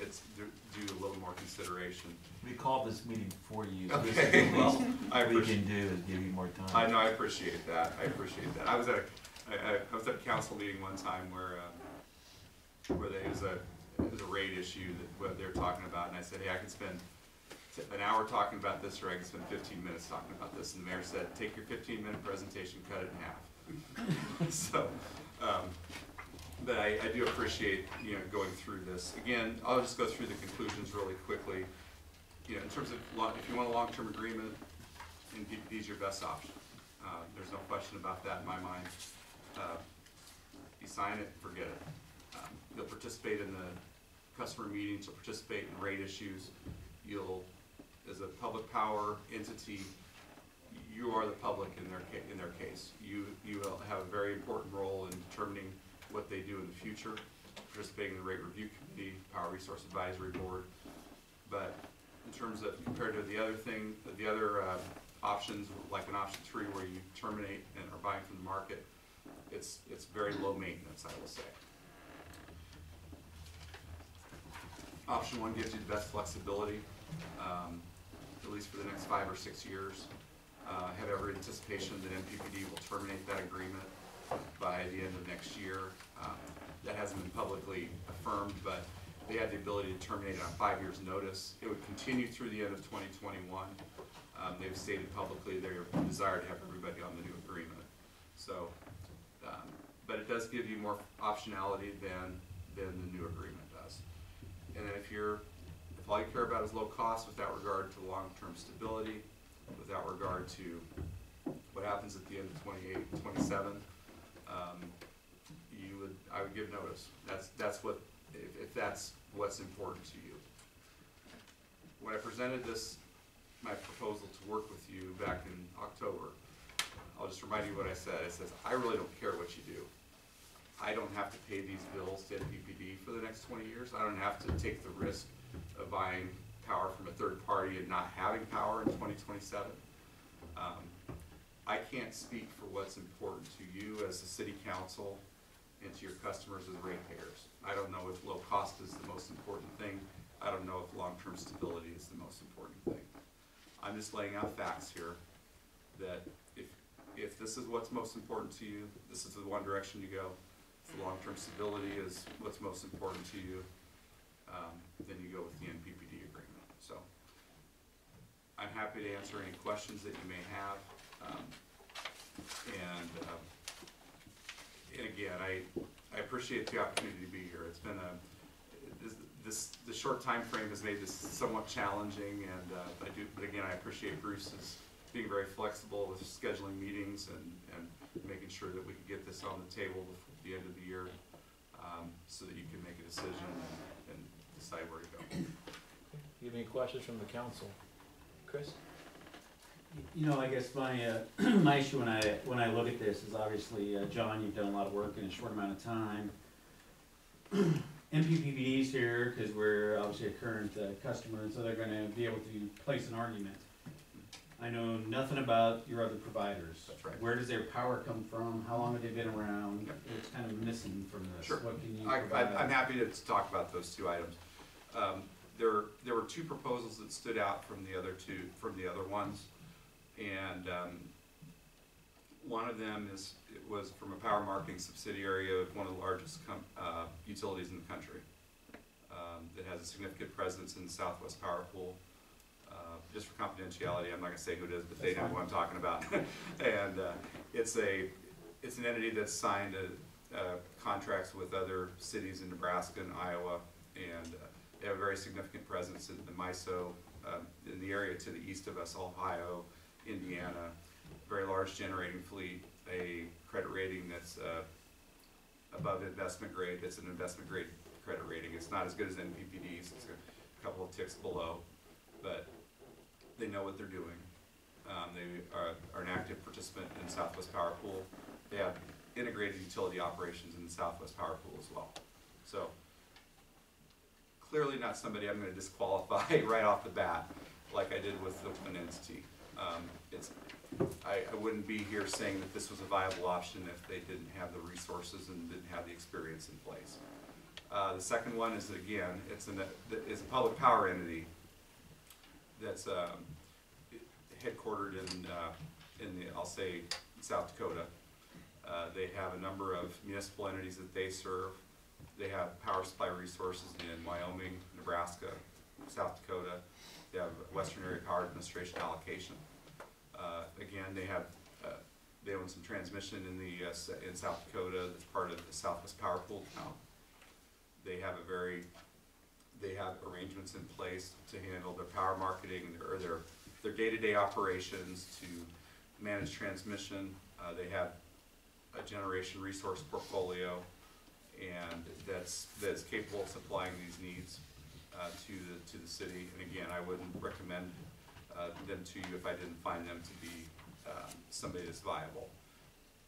it's due a little more consideration. We called this meeting for you, so this Okay. is the Well, least I we appreciate- can do is give you more time. I know, I appreciate that. I appreciate that. I was at a council meeting one time where it was a rate issue that what they were talking about, and I said, hey, I can spend an hour talking about this, or I can spend 15 minutes talking about this. And the mayor said, take your 15-minute presentation, cut it in half. So, but I do appreciate, going through this. Again, I'll just go through the conclusions really quickly. In terms of, if you want a long-term agreement, NPPD is your best option. There's no question about that in my mind. You sign it, forget it. You'll participate in the customer meetings, you'll participate in rate issues. You'll, as a public power entity, you are the public in their case. You will have a very important role in determining what they do in the future, participating in the rate review committee, Power Resource Advisory Board. But in terms of compared to the other options, like an option 3 where you terminate and are buying from the market, it's very low maintenance, I will say. Option 1 gives you the best flexibility, at least for the next 5 or 6 years. Have every anticipation that NPPD will terminate that agreement by the end of next year. That hasn't been publicly affirmed, but they had the ability to terminate it on 5 years' notice. It would continue through the end of 2021. They've stated publicly their desire to have everybody on the new agreement. So, but it does give you more optionality than the new agreement does. And then if all you care about is low cost without regard to long-term stability, without regard to what happens at the end of 28 and 27, I would give notice. That's what, if that's what's important to you. When I presented my proposal to work with you back in October, I'll just remind you what I said. It says, I really don't care what you do. I don't have to pay these bills to NPPD for the next 20 years. I don't have to take the risk of buying power from a third party and not having power in 2027. I can't speak for what's important to you as a city council and to your customers as ratepayers. I don't know if low cost is the most important thing. I don't know if long-term stability is the most important thing. I'm just laying out facts here that if this is what's most important to you, this is the one direction you go. If the long-term stability is what's most important to you, then you go with the NPPD agreement. So I'm happy to answer any questions that you may have. And again, I appreciate the opportunity to be here. It's been the short time frame has made this somewhat challenging, and but again, I appreciate Bruce's being very flexible with scheduling meetings and making sure that we can get this on the table before the end of the year, so that you can make a decision and decide where to go. You have any questions from the council? Chris? I guess my my issue when I look at this is obviously, John, you've done a lot of work in a short amount of time. NPPD's here because we're obviously a current customer, and so they're going to be able to place an argument. I know nothing about your other providers. That's right. Where does their power come from? How long have they been around? Yep. It's kind of missing from this. Sure. What can you I'm provide? happy to talk about those two items. There were two proposals that stood out from the other ones, and one of them was from a power marketing subsidiary of one of the largest utilities in the country that has a significant presence in the Southwest Power Pool. Just for confidentiality, I'm not gonna say who it is, but they know who I'm talking about. And it's an entity that's signed contracts with other cities in Nebraska and Iowa, and they have a very significant presence in the MISO, in the area to the east of us, Ohio, Indiana, very large generating fleet, a credit rating that's above investment grade. It's an investment grade credit rating. It's not as good as NPPD's. It's a couple of ticks below, but they know what they're doing. They are an active participant in Southwest Power Pool. They have integrated utility operations in the Southwest Power Pool as well. So clearly not somebody I'm going to disqualify right off the bat like I did with the one entity. I wouldn't be here saying that this was a viable option if they didn't have the resources and didn't have the experience in place. The second one is, again, it's a public power entity that's headquartered in I'll say, South Dakota. They have a number of municipal entities that they serve. They have power supply resources in Wyoming, Nebraska, South Dakota. They have Western Area Power Administration allocation. Again, they own some transmission in South Dakota that's part of the Southwest Power Pool now. They have arrangements in place to handle their power marketing or their day-to-day operations, to manage transmission. They have a generation resource portfolio, and that's capable of supplying these needs to the city. And again, I wouldn't recommend them to you if I didn't find them to be somebody that's viable.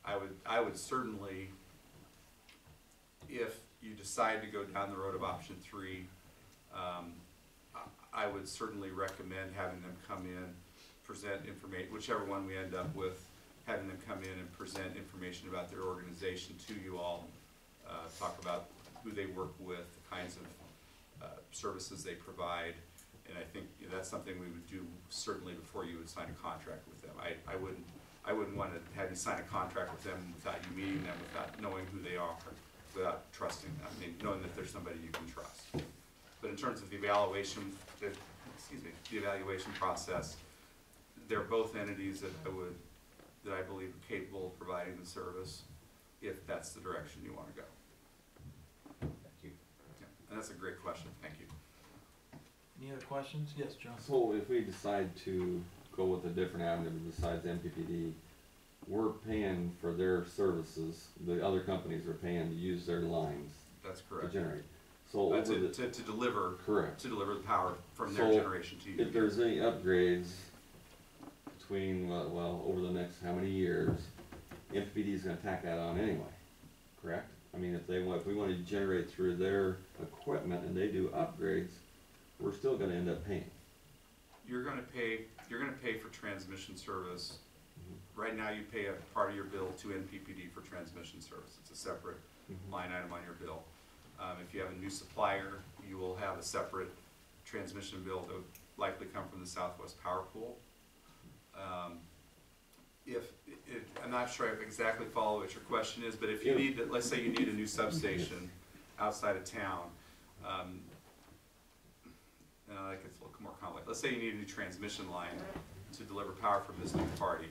I would certainly, if you decide to go down the road of option 3, I would certainly recommend having them come in, present information, whichever one we end up with, having them come in and present information about their organization to you all, talk about who they work with, the kinds of services they provide, and I think that's something we would do certainly before you would sign a contract with them. I wouldn't want to have you sign a contract with them without you meeting them, without knowing who they are, without trusting them, I mean, knowing that there's somebody you can trust. But in terms of the evaluation, the evaluation process, they're both entities that I believe are capable of providing the service, if that's the direction you want to go. Thank you. Yeah, and that's a great question. Thank you. Any other questions? Yes, John. So if we decide to go with a different avenue besides MPPD, we're paying for their services, the other companies are paying to use their lines That's to correct. generate. So To deliver. correct. To deliver the power from their So generation to you. If there's any upgrades between, well, over the next how many years, MPPD is gonna tack that on anyway, correct? I mean, if we want to generate through their equipment and they do upgrades, we're still gonna end up paying. You're gonna pay for transmission service. Right now, you pay a part of your bill to NPPD for transmission service. It's a separate line item on your bill. If you have a new supplier, you will have a separate transmission bill that would likely come from the Southwest Power Pool. I'm not sure I exactly follow what your question is, but if you need, let's say you need a new substation outside of town, that gets a little more complex. Let's say you need a new transmission line to deliver power from this new party.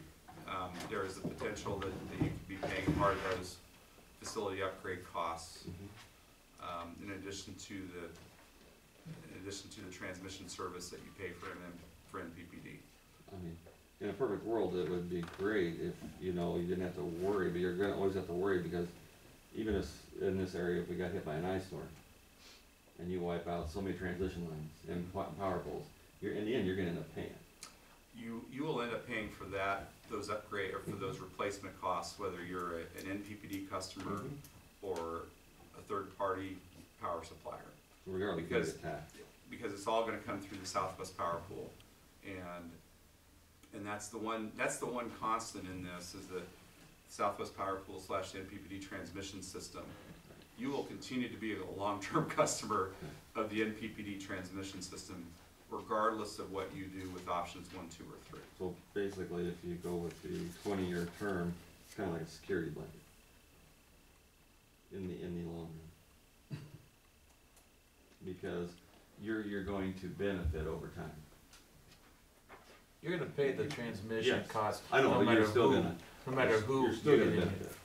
There is the potential that you could be paying part of those facility upgrade costs, in addition to the transmission service that you pay for NPPD. I mean, in a perfect world, it would be great if, you didn't have to worry, but you're gonna always have to worry because even in this area, if we got hit by an ice storm and you wipe out so many transmission lines and power poles, in the end, you're gonna end up paying. You will end up paying for those upgrade, or for those replacement costs, whether you're an NPPD customer or a third-party power supplier. So regardless, you're gonna get taxed. Because it's all gonna come through the Southwest Power Pool. And And that's the one constant in this, is the Southwest Power Pool / NPPD transmission system. You will continue to be a long-term customer of the NPPD transmission system, regardless of what you do with options 1, 2, or 3. So basically, if you go with the 20-year term, it's kind of like a security blanket in the long run. Because you're going to benefit over time. You're gonna pay the transmission Yes. cost, I know, no but matter you're still who, gonna, no matter who you're still you're gonna getting it. benefit.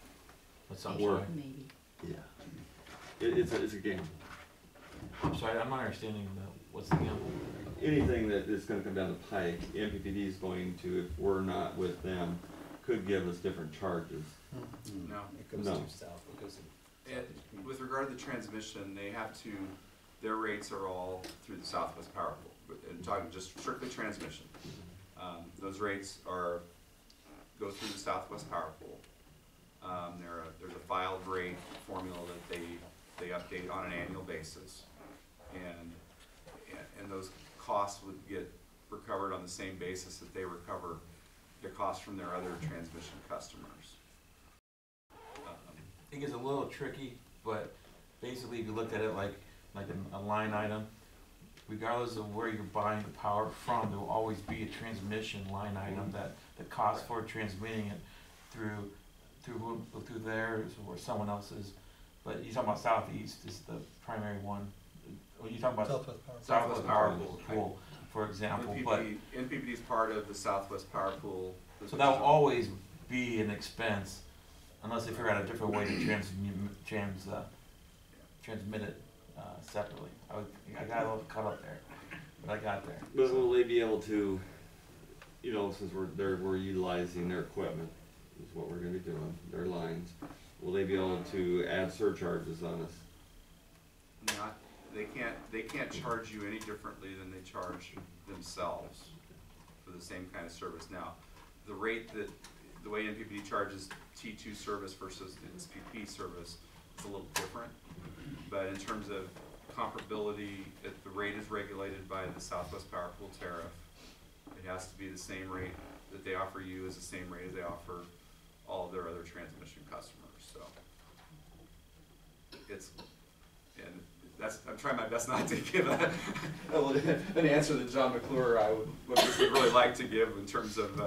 That's what I'm Or- sorry. Maybe. Yeah. It's a gamble. I'm sorry, I'm not understanding what's the gamble. Anything that is gonna come down the pike, NPPD is going to, if we're not with them, could give us different charges. No. It goes No. due south because of. And with regard to the transmission, they have to, their rates are all through the Southwest Power Pool. I'm talking just strictly transmission. Those rates go through the Southwest Power Pool. There's a filed rate formula that they update on an annual basis. And those costs would get recovered on the same basis that they recover the costs from their other transmission customers. It gets a little tricky, but basically if you looked at it like a line item, regardless of where you're buying the power from, there will always be a transmission line item that the cost for transmitting it through theirs or someone else's. But you're talking about Southeast is the primary one. Or you talking about Southwest Power Pool, for example, but NPPD is part of the Southwest Power Pool. so that will always be an expense unless they figure out a different way to transmit it separately. I got a little caught up there, but I got there. But will they be able to, since we're utilizing their equipment, is what we're gonna be doing, their lines, will they be able to add surcharges on us? They can't charge you any differently than they charge themselves for the same kind of service. Now, the way NPPD charges T2 service versus its PP service is a little different. But in terms of comparability, the rate is regulated by the Southwest Power Pool tariff. It has to be the same rate that they offer you is the same rate as they offer all of their other transmission customers. So I'm trying my best not to give an answer that John McClure I would really like to give in terms of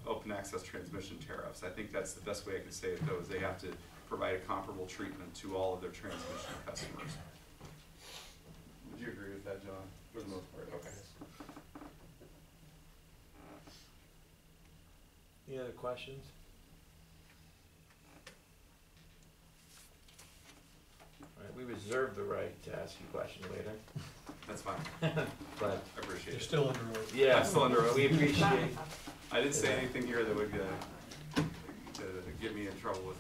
open access transmission tariffs. I think that's the best way I can say it, though, is they have to provide a comparable treatment to all of their transmission customers. Would you agree with that, John? For the most part, okay. Any other questions? All right, we reserve the right to ask you questions later, That's fine. but I appreciate They're it. still under oath. yeah, I'm still under oath. we appreciate. I didn't say anything here that would to get me in trouble with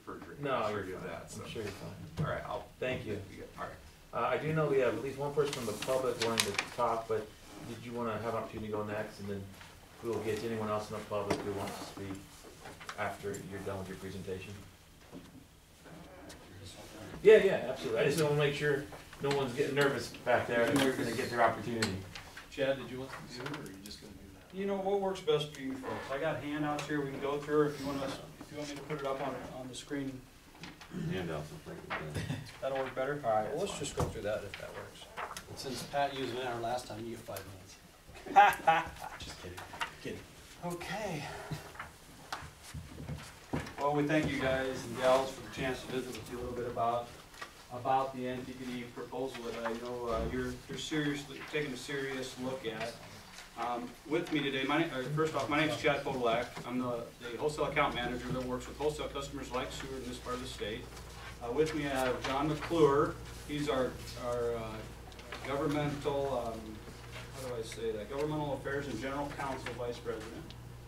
perjury. No, I'm you're sure you have fine. that. So. I'm sure you're fine. All right, I'll. Thank you. All right. I do know we have at least one person from the public wanting to talk, but did you want to have an opportunity to go next, and then we will get to anyone else in the public who wants to speak after you're done with your presentation? Yeah, absolutely. I just want to make sure no one's getting nervous back there and they're going to get their opportunity. Chad, did you want to do it, or are you just gonna do that? You know, what works best for you folks? I got handouts here, we can go through, if you want me to put it up on the screen, Handouts, I think. that'll work better? All right, well, let's just go through that if that works. Since Pat used an hour last time, you get 5 minutes. Just kidding. Okay. Well, we thank you guys and gals for the chance to visit with you a little bit about the NPPD proposal that I know you're seriously taking a serious look at. With me today, first off, my name is Chad Podolak. I'm the wholesale account manager that works with wholesale customers like Seward in this part of the state. With me I have John McClure. He's our governmental, how do I say that? Governmental Affairs and General Counsel Vice President.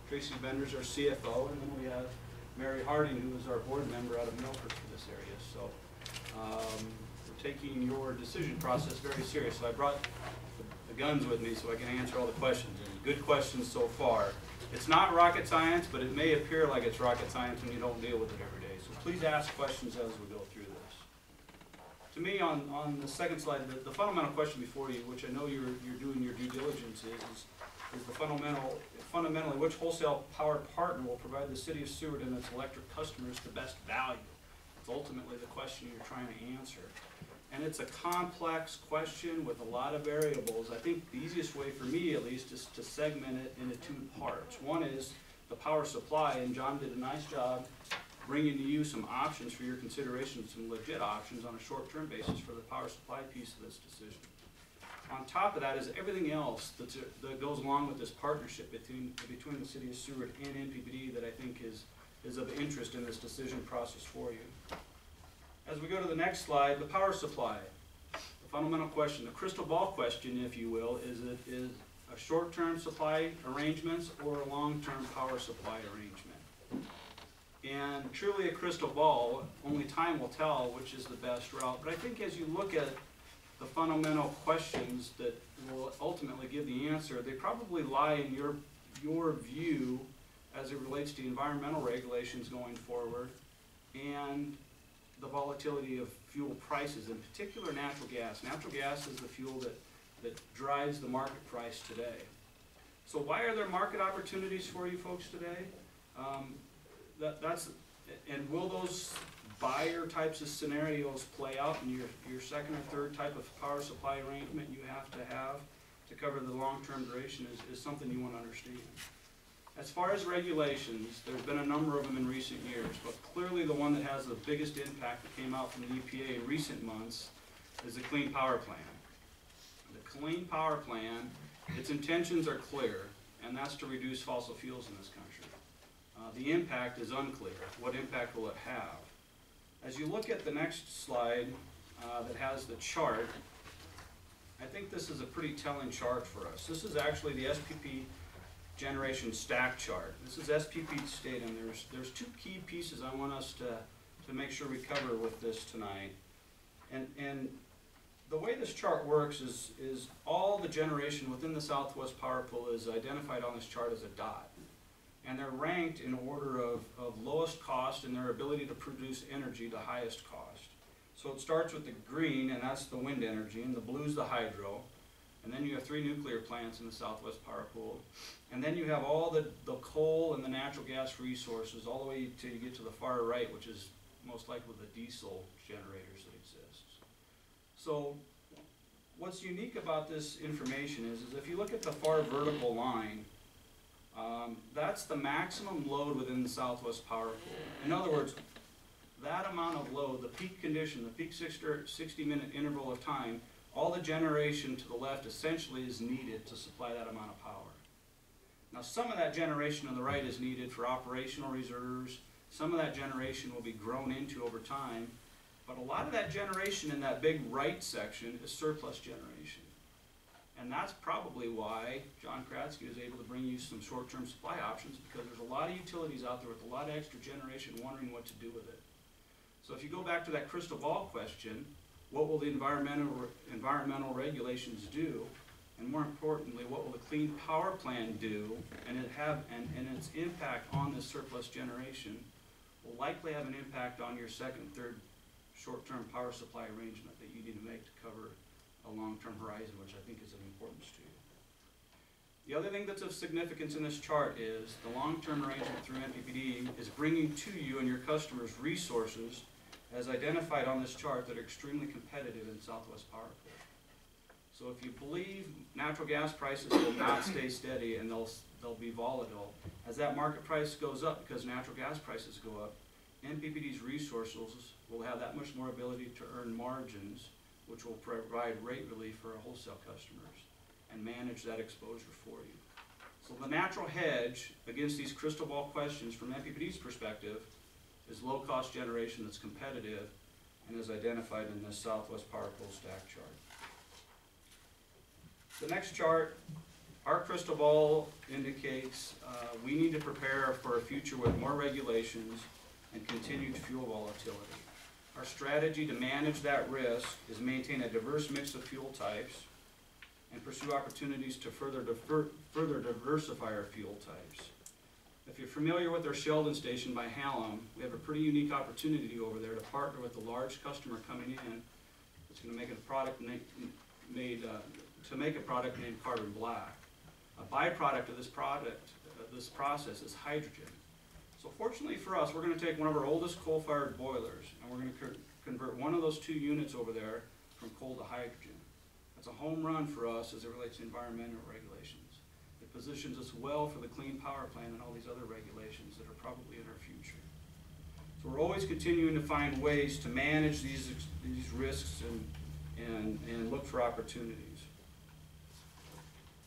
Tracy Bender's our CFO, and then we have Mary Harding, who is our board member out of Milford for this area. So we're taking your decision process very seriously. I brought the guns with me so I can answer all the questions, and good questions so far. It's not rocket science, but it may appear like it's rocket science when you don't deal with it every day. So please ask questions as we go through this. To me, on the second slide, the fundamental question before you, which I know you're doing your due diligence is is fundamentally which wholesale power partner will provide the city of Seward and its electric customers the best value. It's ultimately the question you're trying to answer. And it's a complex question with a lot of variables. I think the easiest way for me, at least, is to segment it into two parts. One is the power supply, and John did a nice job bringing to you some options for your consideration, some legit options on a short-term basis for the power supply piece of this decision. On top of that is everything else that goes along with this partnership between the city of Seward and NPPD that I think is of interest in this decision process for you. As we go to the next slide, the power supply. The fundamental question, the crystal ball question, if you will, is a short-term supply arrangements or a long-term power supply arrangement? And truly a crystal ball, only time will tell which is the best route. But I think as you look at the fundamental questions that will ultimately give the answer, they probably lie in your view as it relates to environmental regulations going forward and the volatility of fuel prices, in particular natural gas. Natural gas is the fuel that drives the market price today. So why are there market opportunities for you folks today? And will those buyer types of scenarios play out in your second or third type of power supply arrangement you have to cover the long-term duration is something you want to understand. As far as regulations, there's been a number of them in recent years, but clearly the one that has the biggest impact that came out from the EPA in recent months is the Clean Power Plan. The Clean Power Plan, its intentions are clear, and that's to reduce fossil fuels in this country. The impact is unclear. What impact will it have? As you look at the next slide that has the chart, I think this is a pretty telling chart for us. This is actually the SPP generation stack chart. This is SPP state, and there's two key pieces I want us to make sure we cover with this tonight. And the way this chart works is all the generation within the Southwest Power Pool is identified on this chart as a dot. And they're ranked in order of lowest cost and their ability to produce energy to highest cost. So it starts with the green, and that's the wind energy, and the blue is the hydro. And then you have 3 nuclear plants in the Southwest Power Pool. And then you have all the coal and the natural gas resources all the way till you get to the far right, which is most likely the diesel generators that exist. So what's unique about this information is if you look at the far vertical line, that's the maximum load within the Southwest Power Pool. In other words, that amount of load, the peak condition, the peak 60-minute interval of time, all the generation to the left essentially is needed to supply that amount of power. Now some of that generation on the right is needed for operational reserves. Some of that generation will be grown into over time. But a lot of that generation in that big right section is surplus generation. And that's probably why John Kratzke is able to bring you some short-term supply options, because there's a lot of utilities out there with a lot of extra generation wondering what to do with it. So if you go back to that crystal ball question, what will the environmental regulations do? And more importantly, what will the Clean Power Plan do? And its impact on this surplus generation will likely have an impact on your second, third short-term power supply arrangement that you need to make to cover a long-term horizon, which I think is of importance to you. The other thing that's of significance in this chart is the long-term arrangement through NPPD is bringing to you and your customers resources as identified on this chart that are extremely competitive in Southwest Power Pool. So if you believe natural gas prices will not stay steady and they'll be volatile, as that market price goes up because natural gas prices go up, NPPD's resources will have that much more ability to earn margins, which will provide rate relief for our wholesale customers and manage that exposure for you. So the natural hedge against these crystal ball questions from NPPD's perspective is low-cost generation that's competitive and is identified in this Southwest Power Pool stack chart. The next chart, our crystal ball indicates we need to prepare for a future with more regulations and continued fuel volatility. Our strategy to manage that risk is maintain a diverse mix of fuel types and pursue opportunities to further diversify our fuel types. If you're familiar with our Sheldon station by Hallam, we have a pretty unique opportunity over there to partner with a large customer coming in that's going to make a product named Carbon Black. A byproduct of this this process is hydrogen. So fortunately for us, we're gonna take one of our oldest coal-fired boilers, and we're gonna convert one of those 2 units over there from coal to hydrogen. That's a home run for us as it relates to environmental regulations. It positions us well for the Clean Power Plan and all these other regulations that are probably in our future. So we're always continuing to find ways to manage these risks and look for opportunities.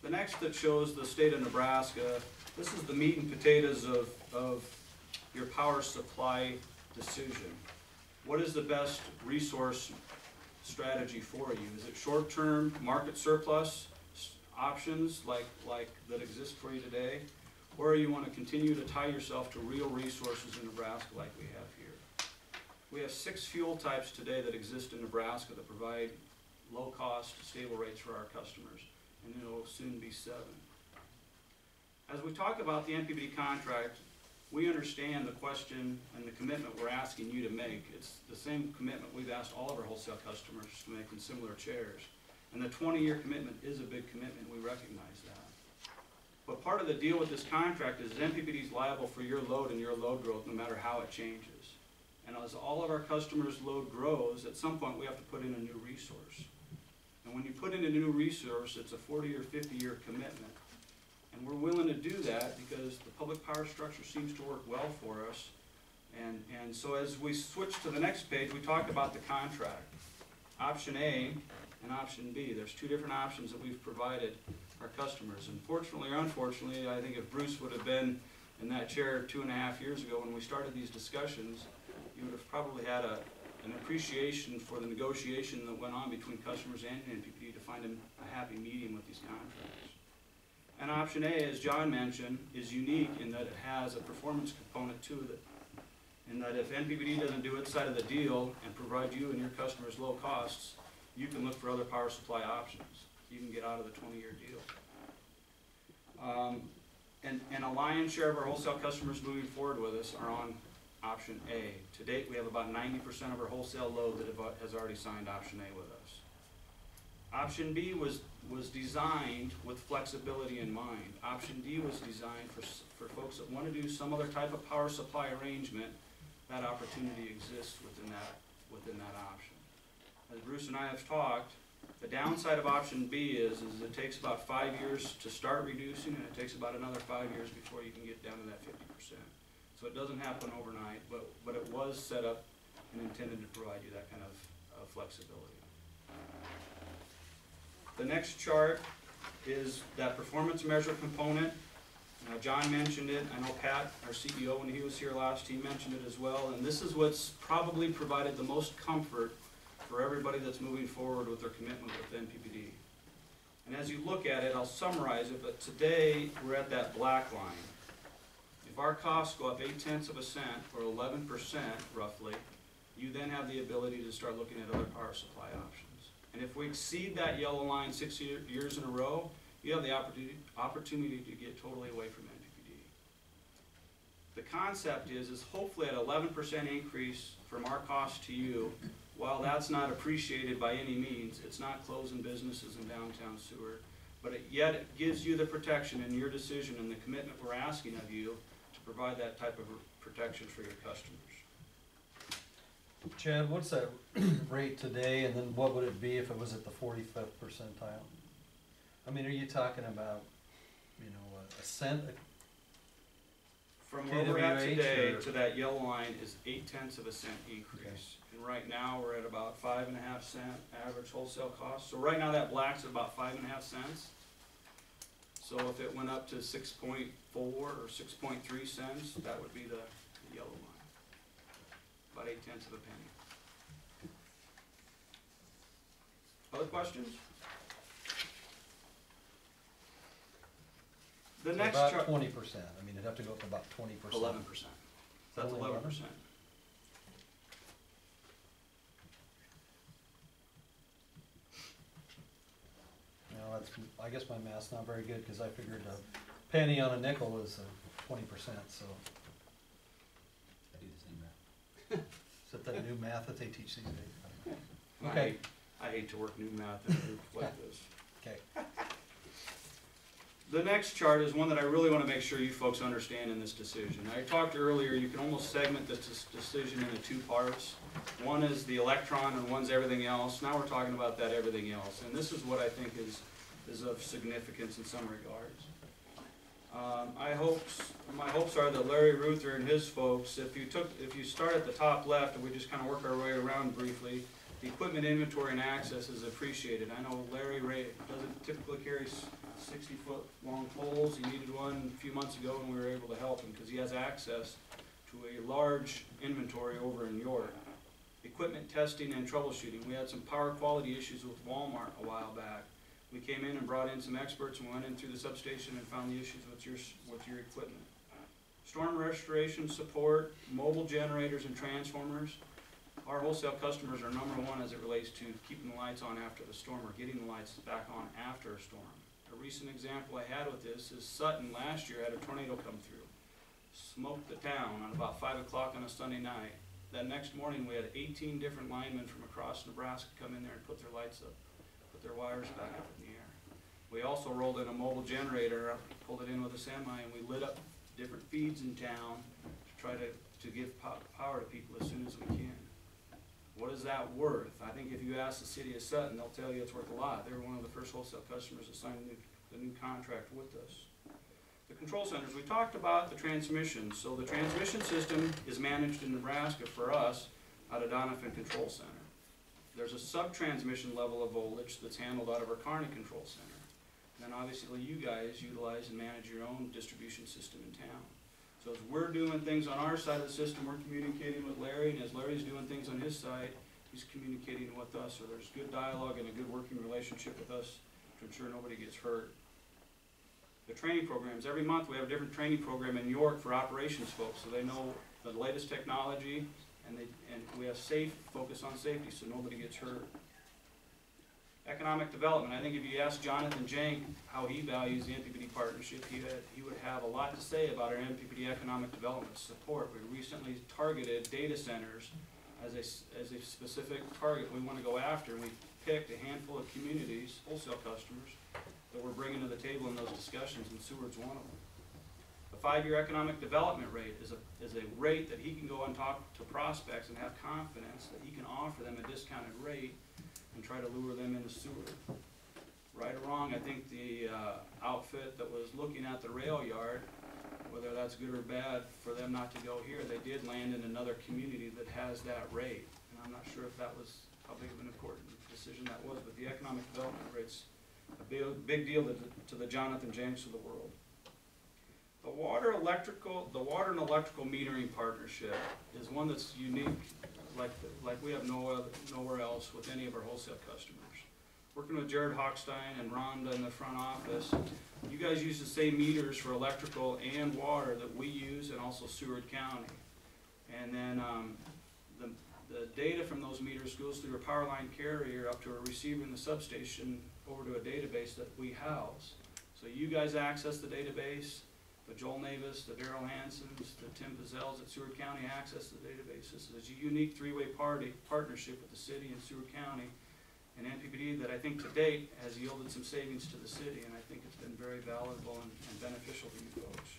The next that shows the state of Nebraska, this is the meat and potatoes of your power supply decision. What is the best resource strategy for you? Is it short-term market surplus options like that exist for you today? Or you want to continue to tie yourself to real resources in Nebraska like we have here? We have 6 fuel types today that exist in Nebraska that provide low-cost, stable rates for our customers, and it will soon be 7. As we talk about the NPBD contract, we understand the question and the commitment we're asking you to make. It's the same commitment we've asked all of our wholesale customers to make in similar chairs. And the 20-year commitment is a big commitment, we recognize that. But part of the deal with this contract is NPBD is liable for your load and your load growth no matter how it changes. And as all of our customers' load grows, at some point we have to put in a new resource. And when you put in a new resource, it's a 40 or 50-year commitment. And we're willing to do that because the public power structure seems to work well for us. And so as we switch to the next page, we talk about the contract. Option A and option B. There's 2 different options that we've provided our customers. And fortunately or unfortunately, I think if Bruce would have been in that chair 2.5 years ago when we started these discussions, you would have probably had an appreciation for the negotiation that went on between customers and NPPD to find a happy medium with these contracts. And option A, as John mentioned, is unique in that it has a performance component to it. In that if NPPD doesn't do its side of the deal and provide you and your customers low costs, you can look for other power supply options. You can get out of the 20-year deal. And a lion's share of our wholesale customers moving forward with us are on option A. To date, we have about 90% of our wholesale load that has already signed option A with us. Option B was designed with flexibility in mind. Option D was designed for folks that want to do some other type of power supply arrangement. That opportunity exists within that option. As Bruce and I have talked, the downside of option B is it takes about 5 years to start reducing, and it takes about another 5 years before you can get down to that 50%. So it doesn't happen overnight, but it was set up and intended to provide you that kind of flexibility. The next chart is that performance measure component. Now, John mentioned it. I know Pat, our CEO, when he was here last, he mentioned it as well. And this is what's probably provided the most comfort for everybody that's moving forward with their commitment with NPPD. And as you look at it, I'll summarize it, but today we're at that black line. If our costs go up 0.8 of a cent, or 11% roughly, you then have the ability to start looking at other power supply options. And if we exceed that yellow line 6 years in a row, you have the opportunity to get totally away from NPPD. The concept is hopefully at 11% increase from our cost to you, while that's not appreciated by any means, it's not closing businesses in downtown Seward, but yet it gives you the protection in your decision and the commitment we're asking of you to provide that type of protection for your customers. Chad, what's that rate today, and then what would it be if it was at the 45th percentile? I mean, are you talking about, you know, a cent? From where we're at KWH today or- to that yellow line is 0.8 of a cent increase. Okay. And right now, we're at about 5.5 cent average wholesale cost. So right now, that black's at about 5.5 cents. So if it went up to 6.4 or 6.3 cents, that would be the yellow line. About 0.8 of a penny. Other questions? The next About chart. 20%. I mean, it'd have to go up about 20%. 11%. That's Only 11%. No, that's, I guess my math's not very good, because I figured a penny on a nickel is 20%, so. I do the same math. Is that the new math that they teach these days? I Okay. hate- I hate to work new math in a group like this. Okay. The next chart is one that I really want to make sure you folks understand in this decision. I talked earlier, you can almost segment this decision into two parts. One is the electron and one's everything else. Now we're talking about that everything else. And this is what I think is of significance in some regards. My hopes are that Larry Ruther and his folks, if you start at the top left and we just kind of work our way around briefly, the equipment inventory and access is appreciated. I know Larry Ray doesn't typically carry 60-foot long poles. He needed one a few months ago and we were able to help him because he has access to a large inventory over in York. Equipment testing and troubleshooting. We had some power quality issues with Walmart a while back. We came in and brought in some experts and went in through the substation and found the issues with your equipment. Storm restoration support, mobile generators and transformers. Our wholesale customers are number one as it relates to keeping the lights on after the storm or getting the lights back on after a storm. A recent example I had with this is Sutton last year had a tornado come through. Smoked the town on about 5 o'clock on a Sunday night. That next morning we had 18 different linemen from across Nebraska come in there and put their lights up, put their wires back up in the air. We also rolled in a mobile generator, pulled it in with a semi, and we lit up different feeds in town to try to give power to people as soon as we can. What is that worth? I think if you ask the city of Sutton, they'll tell you it's worth a lot. They were one of the first wholesale customers that signed the new contract with us. The control centers, we talked about the transmission. So the transmission system is managed in Nebraska for us out of Doniphan Control Center. There's a sub-transmission level of voltage that's handled out of our Kearney Control Center. And then obviously you guys utilize and manage your own distribution system in town. So as we're doing things on our side of the system, we're communicating with Larry, and as Larry's doing things on his side, he's communicating with us. So there's good dialogue and a good working relationship with us to ensure nobody gets hurt. The training programs, every month we have a different training program in York for operations folks, so they know the latest technology, and we have focus on safety so nobody gets hurt. Economic development, I think if you ask Jonathan Jank how he values the NPPD partnership, he would have a lot to say about our NPPD economic development support. We recently targeted data centers as a specific target we want to go after, and we picked a handful of communities, wholesale customers, that we're bringing to the table in those discussions, and Seward's one of them. The 5-year economic development rate is a rate that he can go and talk to prospects and have confidence that he can offer them a discounted rate and try to lure them into Seward. Right or wrong, I think the outfit that was looking at the rail yard, whether that's good or bad for them not to go here, they did land in another community that has that rate. And I'm not sure if that was how big of an important decision that was, but the economic development rate's a big deal to the Jonathan Janks of the world. The water and electrical metering partnership is one that's unique, like we have nowhere else with any of our wholesale customers. Working with Jared Hochstein and Rhonda in the front office, you guys use the same meters for electrical and water that we use, and also Seward County. And then the data from those meters goes through a power line carrier up to a receiver in the substation over to a database that we house. So you guys access the database, the Joel Navis, the Daryl Hansons, the Tim Pizzelles at Seward County access the database. This is a unique three-way partnership with the city and Seward County and NPPD that I think to date has yielded some savings to the city, and I think it's been very valuable and beneficial to you folks.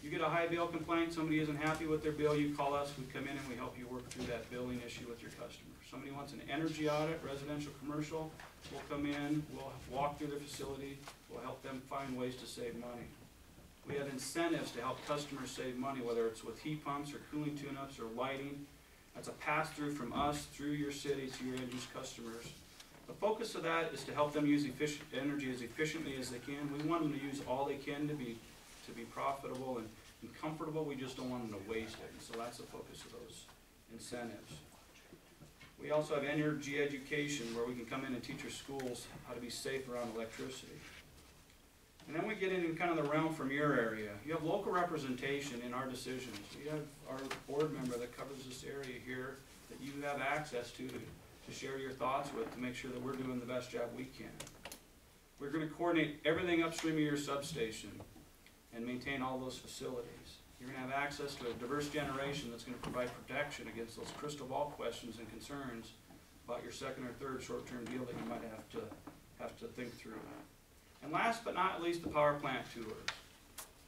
You get a high bill complaint, somebody isn't happy with their bill, you call us, we come in and we help you work through that billing issue with your customer. Somebody wants an energy audit, residential, commercial, we'll come in, we'll walk through their facility, we'll help them find ways to save money. We have incentives to help customers save money, whether it's with heat pumps or cooling tune-ups or lighting. That's a pass-through from us through your city to your end-use customers. The focus of that is to help them use energy as efficiently as they can. We want them to use all they can to be profitable and comfortable. We just don't want them to waste it. And so that's the focus of those incentives. We also have energy education, where we can come in and teach our schools how to be safe around electricity. And then we get into kind of the realm from your area. You have local representation in our decisions. We have our board member that covers this area here that you have access to share your thoughts with, to make sure that we're doing the best job we can. We're going to coordinate everything upstream of your substation and maintain all those facilities. You're going to have access to a diverse generation that's going to provide protection against those crystal ball questions and concerns about your second or third short-term deal that you might have to think through. And last but not least, the power plant tours.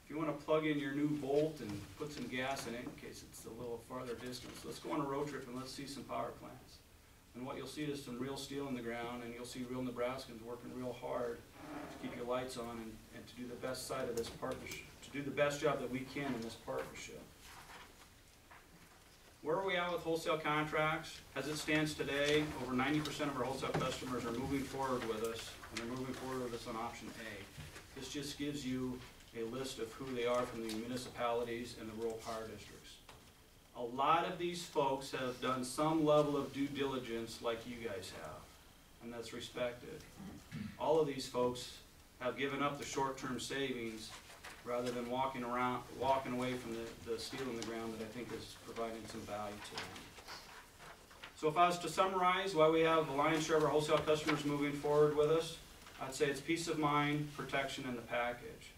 If you want to plug in your new Volt and put some gas in it in case it's a little farther distance, let's go on a road trip and let's see some power plants. And what you'll see is some real steel in the ground, and you'll see real Nebraskans working real hard to keep your lights on and to do the best side of this partnership, to do the best job that we can in this partnership. Where are we at with wholesale contracts? As it stands today, over 90% of our wholesale customers are moving forward with us, and they're moving forward with us on option A. This just gives you a list of who they are from the municipalities and the rural power districts. A lot of these folks have done some level of due diligence like you guys have, and that's respected. All of these folks have given up the short-term savings rather than walking away from the steel in the ground that I think is providing some value to them. So if I was to summarize why we have the lion's share of our wholesale customers moving forward with us, I'd say it's peace of mind, protection, and the package.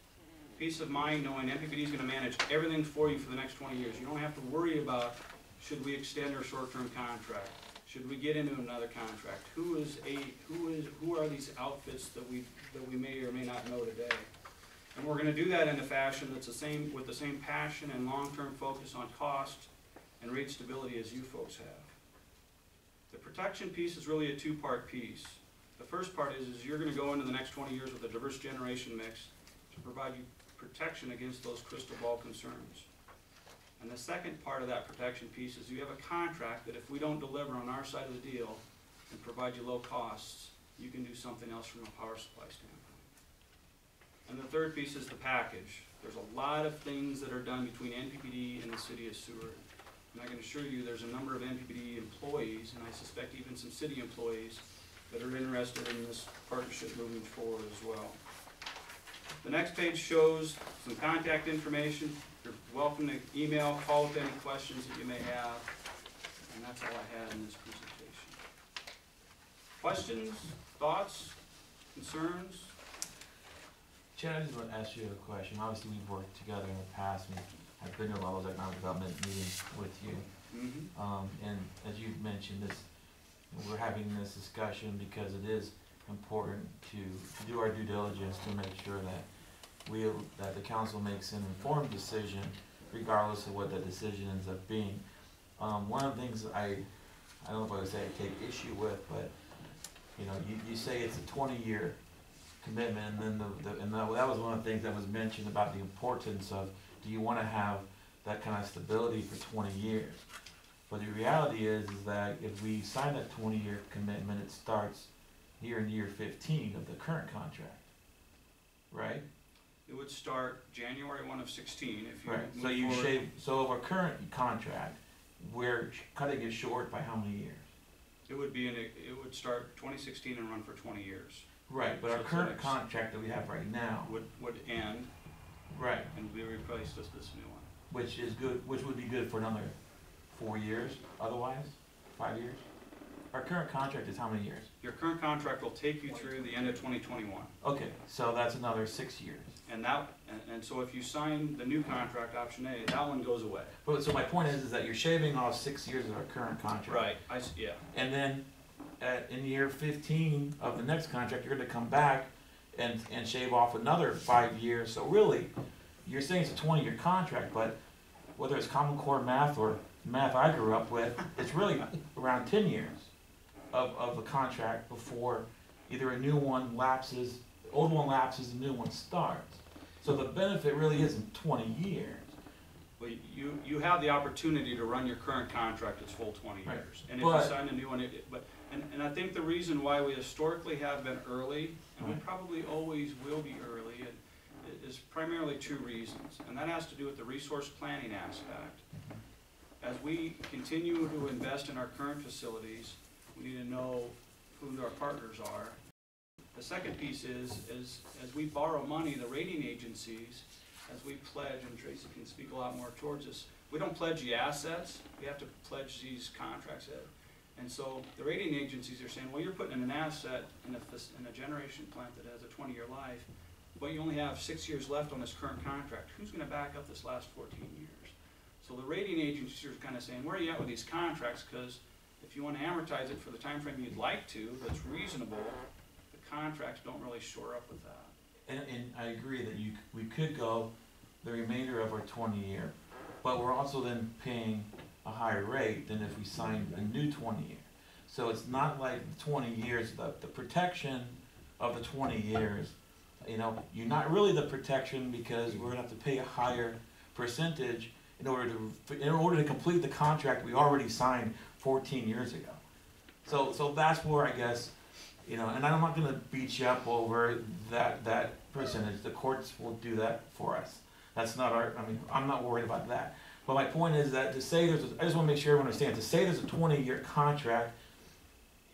Peace of mind knowing NPPD is going to manage everything for you for the next 20 years. You don't have to worry about, should we extend our short-term contract? Should we get into another contract? Who are these outfits that we may or may not know today? And we're going to do that in a fashion that's with the same passion and long-term focus on cost and rate stability as you folks have. The protection piece is really a two-part piece. The first part is you're going to go into the next 20 years with a diverse generation mix to provide you protection against those crystal ball concerns. And the second part of that protection piece is you have a contract that if we don't deliver on our side of the deal and provide you low costs, you can do something else from a power supply standpoint. And the third piece is the package. There's a lot of things that are done between NPPD and the city of Seward. And I can assure you there's a number of NPPD employees, and I suspect even some city employees, that are interested in this partnership moving forward as well. The next page shows some contact information. You're welcome to email, call with any questions that you may have. And that's all I had in this presentation. Questions, thoughts, concerns? Chad, I just want to ask you a question. Obviously, we've worked together in the past, and I've been to a lot of those economic development meetings with you. And as you've mentioned, we're having this discussion because it is important to do our due diligence to make sure that the council makes an informed decision, regardless of what that decision ends up being. One of the things I don't know if I would say I take issue with, but you say it's a 20-year commitment, and then that was one of the things that was mentioned about the importance of, do you want to have that kind of stability for 20 years? But the reality is that if we sign that 20-year commitment, it starts here in year 15 of the current contract, right? It would start January 1 of 16 if you right. move So you forward. shave. So of our current contract, we're cutting it short by how many years? It would start 2016 and run for 20 years. Right, but So our it's current next- contract that we have right now, would end right, and be replaced as this new one. which is good, which would be good for another 4 years. Otherwise, 5 years. Our current contract is how many years? Your current contract will take you through the end of 2021. Okay, so that's another 6 years. And so if you sign the new contract, option A, that one goes away. But so my point is that you're shaving off 6 years of our current contract. Right, yeah. And then in year 15 of the next contract, you're going to come back and shave off another 5 years. So really, you're saying it's a 20-year contract, but whether it's Common Core math or math I grew up with, it's really around 10 years of the contract before either a new one lapses, the old one lapses, the new one starts. So the benefit really isn't 20 years. Well, you have the opportunity to run your current contract its full 20 years. Right. And if you sign a new one, and I think the reason why we historically have been early, and we probably always will be early, is primarily two reasons. And that has to do with the resource planning aspect. As we continue to invest in our current facilities, we need to know who our partners are. The second piece is as we borrow money, the rating agencies, as we pledge, and Tracy can speak a lot more towards this, we don't pledge the assets, we have to pledge these contracts. And so the rating agencies are saying, well, you're putting in an asset in a generation plant that has a 20-year life, but you only have 6 years left on this current contract. Who's going to back up this last 14 years? So the rating agencies are kind of saying, where are you at with these contracts? Because if you want to amortize it for the time frame you'd like to, that's reasonable, the contracts don't really shore up with that. and I agree that we could go the remainder of our 20-year, but we're also then paying a higher rate than if we signed a new 20-year. So it's not like the 20 years, the protection of the 20 years, you know, you're not really the protection because we're gonna have to pay a higher percentage in order to complete the contract we already signed 14 years ago. So that's where I guess, you know, and I'm not gonna beat you up over that percentage. The courts will do that for us. That's not I'm not worried about that. But my point is that to say I just wanna make sure everyone understands, to say there's a 20-year contract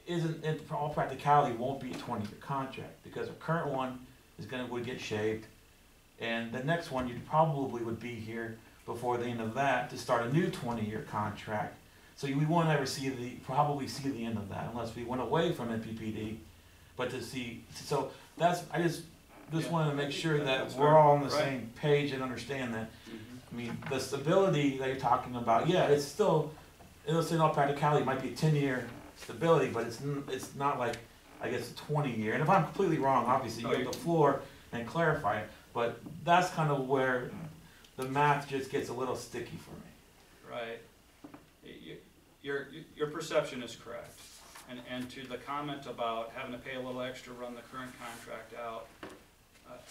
isn't, in all practicality, won't be a 20-year contract, because our current one would get shaved, and the next one you probably would be here before the end of that to start a new 20-year contract. So we won't ever probably see the end of that unless we went away from NPPD. But I just wanted to make sure that we're all on the same page and understand that. I mean, the stability that you're talking about, yeah, it's still, it'll say in all practicality, it might be a 10-year stability, but it's not like, I guess, a 20-year. And if I'm completely wrong, obviously, you have the floor and clarify it. But that's kind of where the math just gets a little sticky for me. Right. Your perception is correct. And to the comment about having to pay a little extra to run the current contract out,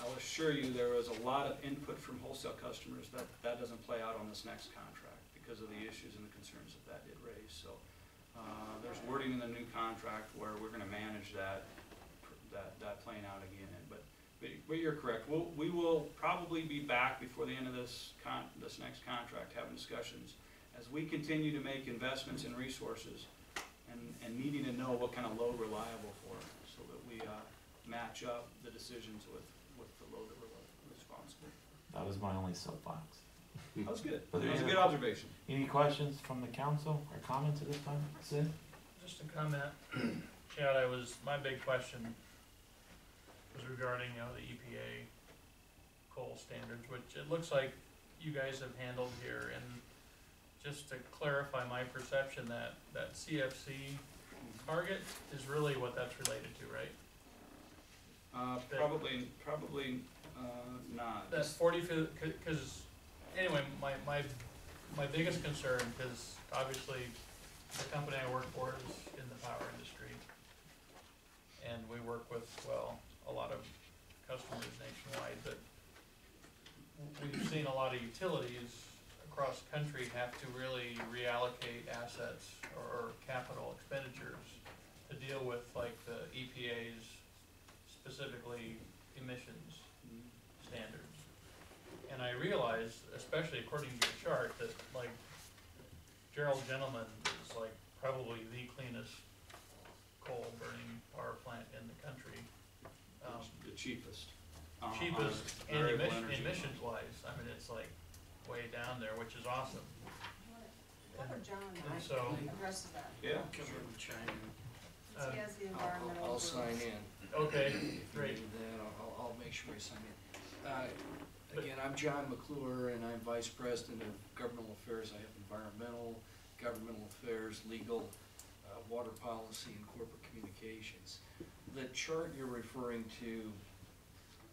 I'll assure you there was a lot of input from wholesale customers that doesn't play out on this next contract because of the issues and the concerns that did raise. So there's wording in the new contract where we're going to manage that playing out again. But you're correct. We will probably be back before the end of this next contract having discussions as we continue to make investments in resources and needing to know what kind of load we're liable for so that we match up the decisions with the load that we're responsible. That was my only soapbox. That was good. But That was a good observation. Any questions from the council or comments at this time? Sid? Just a comment, Chad, my big question was regarding, the EPA coal standards, which it looks like you guys have handled here, and just to clarify my perception, that CFC target is really what that's related to, right? Probably not. That's 40, because, anyway, my biggest concern, because obviously the company I work for is in the power industry, and we work with, a lot of customers nationwide, but we've seen a lot of utilities across the country have to really reallocate assets or capital expenditures to deal with like the EPA's specifically emissions standards. And I realize, especially according to your chart, that like Gerald Gentleman is like probably the cleanest coal burning power plant in the country. The cheapest. Cheapest and variable energy. emissions wise, I mean, it's like way down there, which is awesome. John And so, addresses that. Yeah. He has the environmental. I'll sign in. okay, great. And then I'll make sure I sign in. Again, I'm John McClure, and I'm Vice President of Governmental Affairs. I have environmental, governmental affairs, legal, water policy, and corporate communications. The chart you're referring to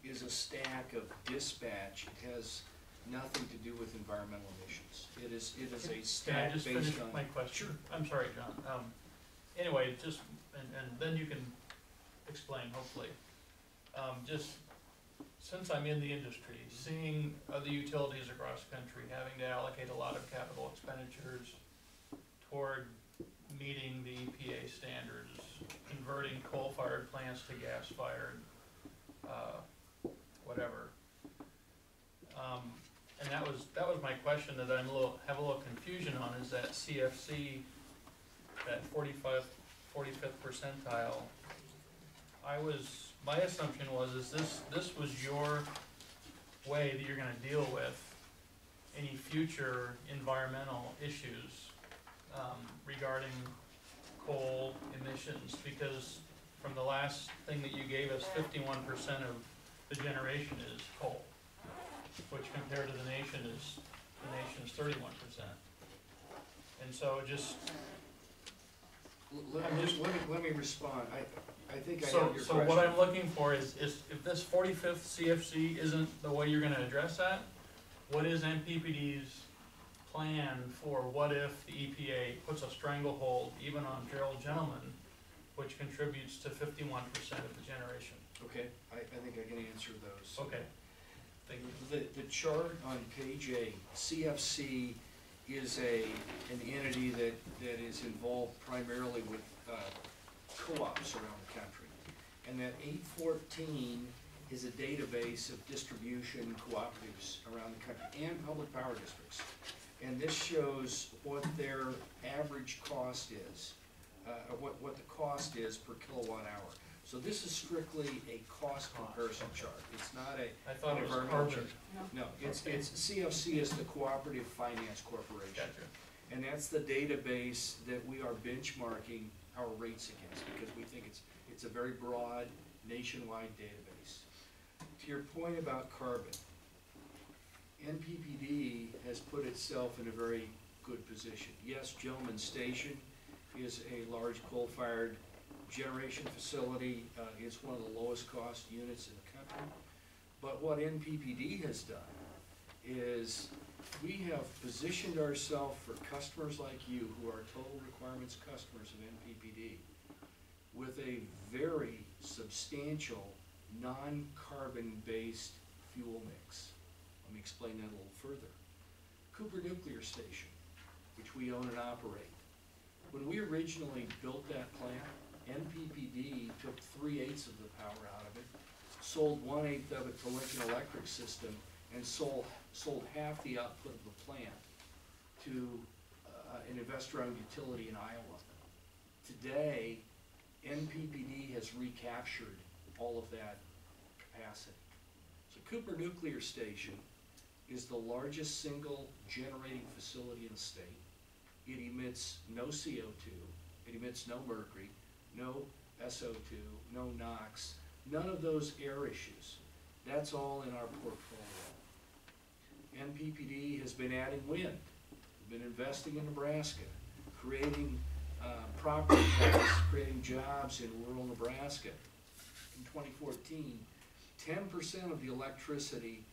is a stack of dispatch. It has nothing to do with environmental emissions. It is a stack based on. Can I just finish my question? Sure. I'm sorry, John. Anyway, just, and then you can explain, hopefully. Just, since I'm in the industry, seeing other utilities across the country having to allocate a lot of capital expenditures toward meeting the EPA standards, converting coal-fired plants to gas-fired, whatever. And that was my question that have a little confusion on, is that CFC, that 45th percentile. My assumption was, this was your way that you're gonna deal with any future environmental issues regarding coal emissions, because from the last thing that you gave us, 51% of the generation is coal, which compared to the nation's 31%. And so just, Let me respond. I think I So, have your so question. what I'm looking for is if this 45th CFC isn't the way you're gonna address that, what is NPPD's plan for what if the EPA puts a stranglehold even on Gerald Gentleman, which contributes to 51% of the generation? Okay, I think I can answer those. Okay, thank you. The chart on page 8, CFC is an entity that is involved primarily with co-ops around the country. And that 814 is a database of distribution cooperatives around the country and public power districts. And this shows what their average cost is, what the cost is per kilowatt hour. So this is strictly a cost comparison chart. It's not I thought it was environmental carbon. chart. No, it's CFC is the Cooperative Finance Corporation. Gotcha. And that's the database that we are benchmarking our rates against, because we think it's a very broad nationwide database. To your point about carbon, NPPD has put itself in a very good position. Yes, Gentleman Station is a large coal-fired generation facility. It's one of the lowest cost units in the country. But what NPPD has done is we have positioned ourselves for customers like you who are total requirements customers of NPPD with a very substantial non-carbon based fuel mix. Let me explain that a little further. Cooper Nuclear Station, which we own and operate. When we originally built that plant, NPPD took 3/8 of the power out of it, sold 1/8 of it to Lincoln Electric System, and sold half the output of the plant to an investor-owned utility in Iowa. Today, NPPD has recaptured all of that capacity. So Cooper Nuclear Station is the largest single generating facility in the state. It emits no CO2, it emits no mercury, no SO2, no NOx, none of those air issues. That's all in our portfolio. NPPD has been adding wind, been investing in Nebraska, creating property tax, creating jobs in rural Nebraska. In 2014, 10% of the electricity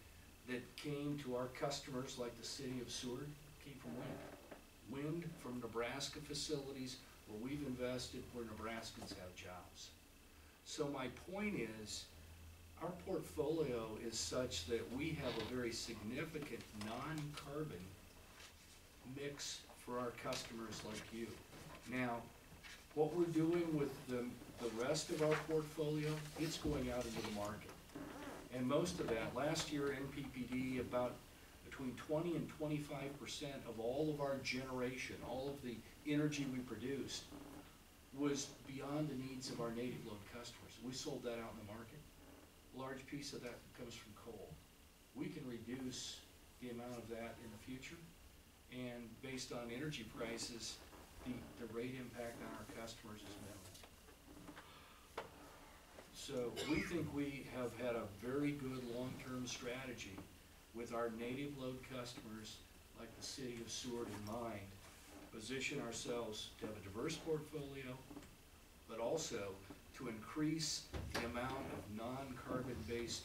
that came to our customers, like the city of Seward, came from wind. Wind from Nebraska facilities where we've invested, where Nebraskans have jobs. So my point is, our portfolio is such that we have a very significant non-carbon mix for our customers like you. Now, what we're doing with the rest of our portfolio, it's going out into the market. And most of that, last year NPPD, about between 20 and 25% of all of our generation, all of the energy we produced, was beyond the needs of our native load customers. We sold that out in the market. A large piece of that comes from coal. We can reduce the amount of that in the future, and based on energy prices, the rate impact on our customers is minimal. So we think we have had a very good long-term strategy with our native load customers, like the city of Seward in mind, position ourselves to have a diverse portfolio, but also to increase the amount of non-carbon based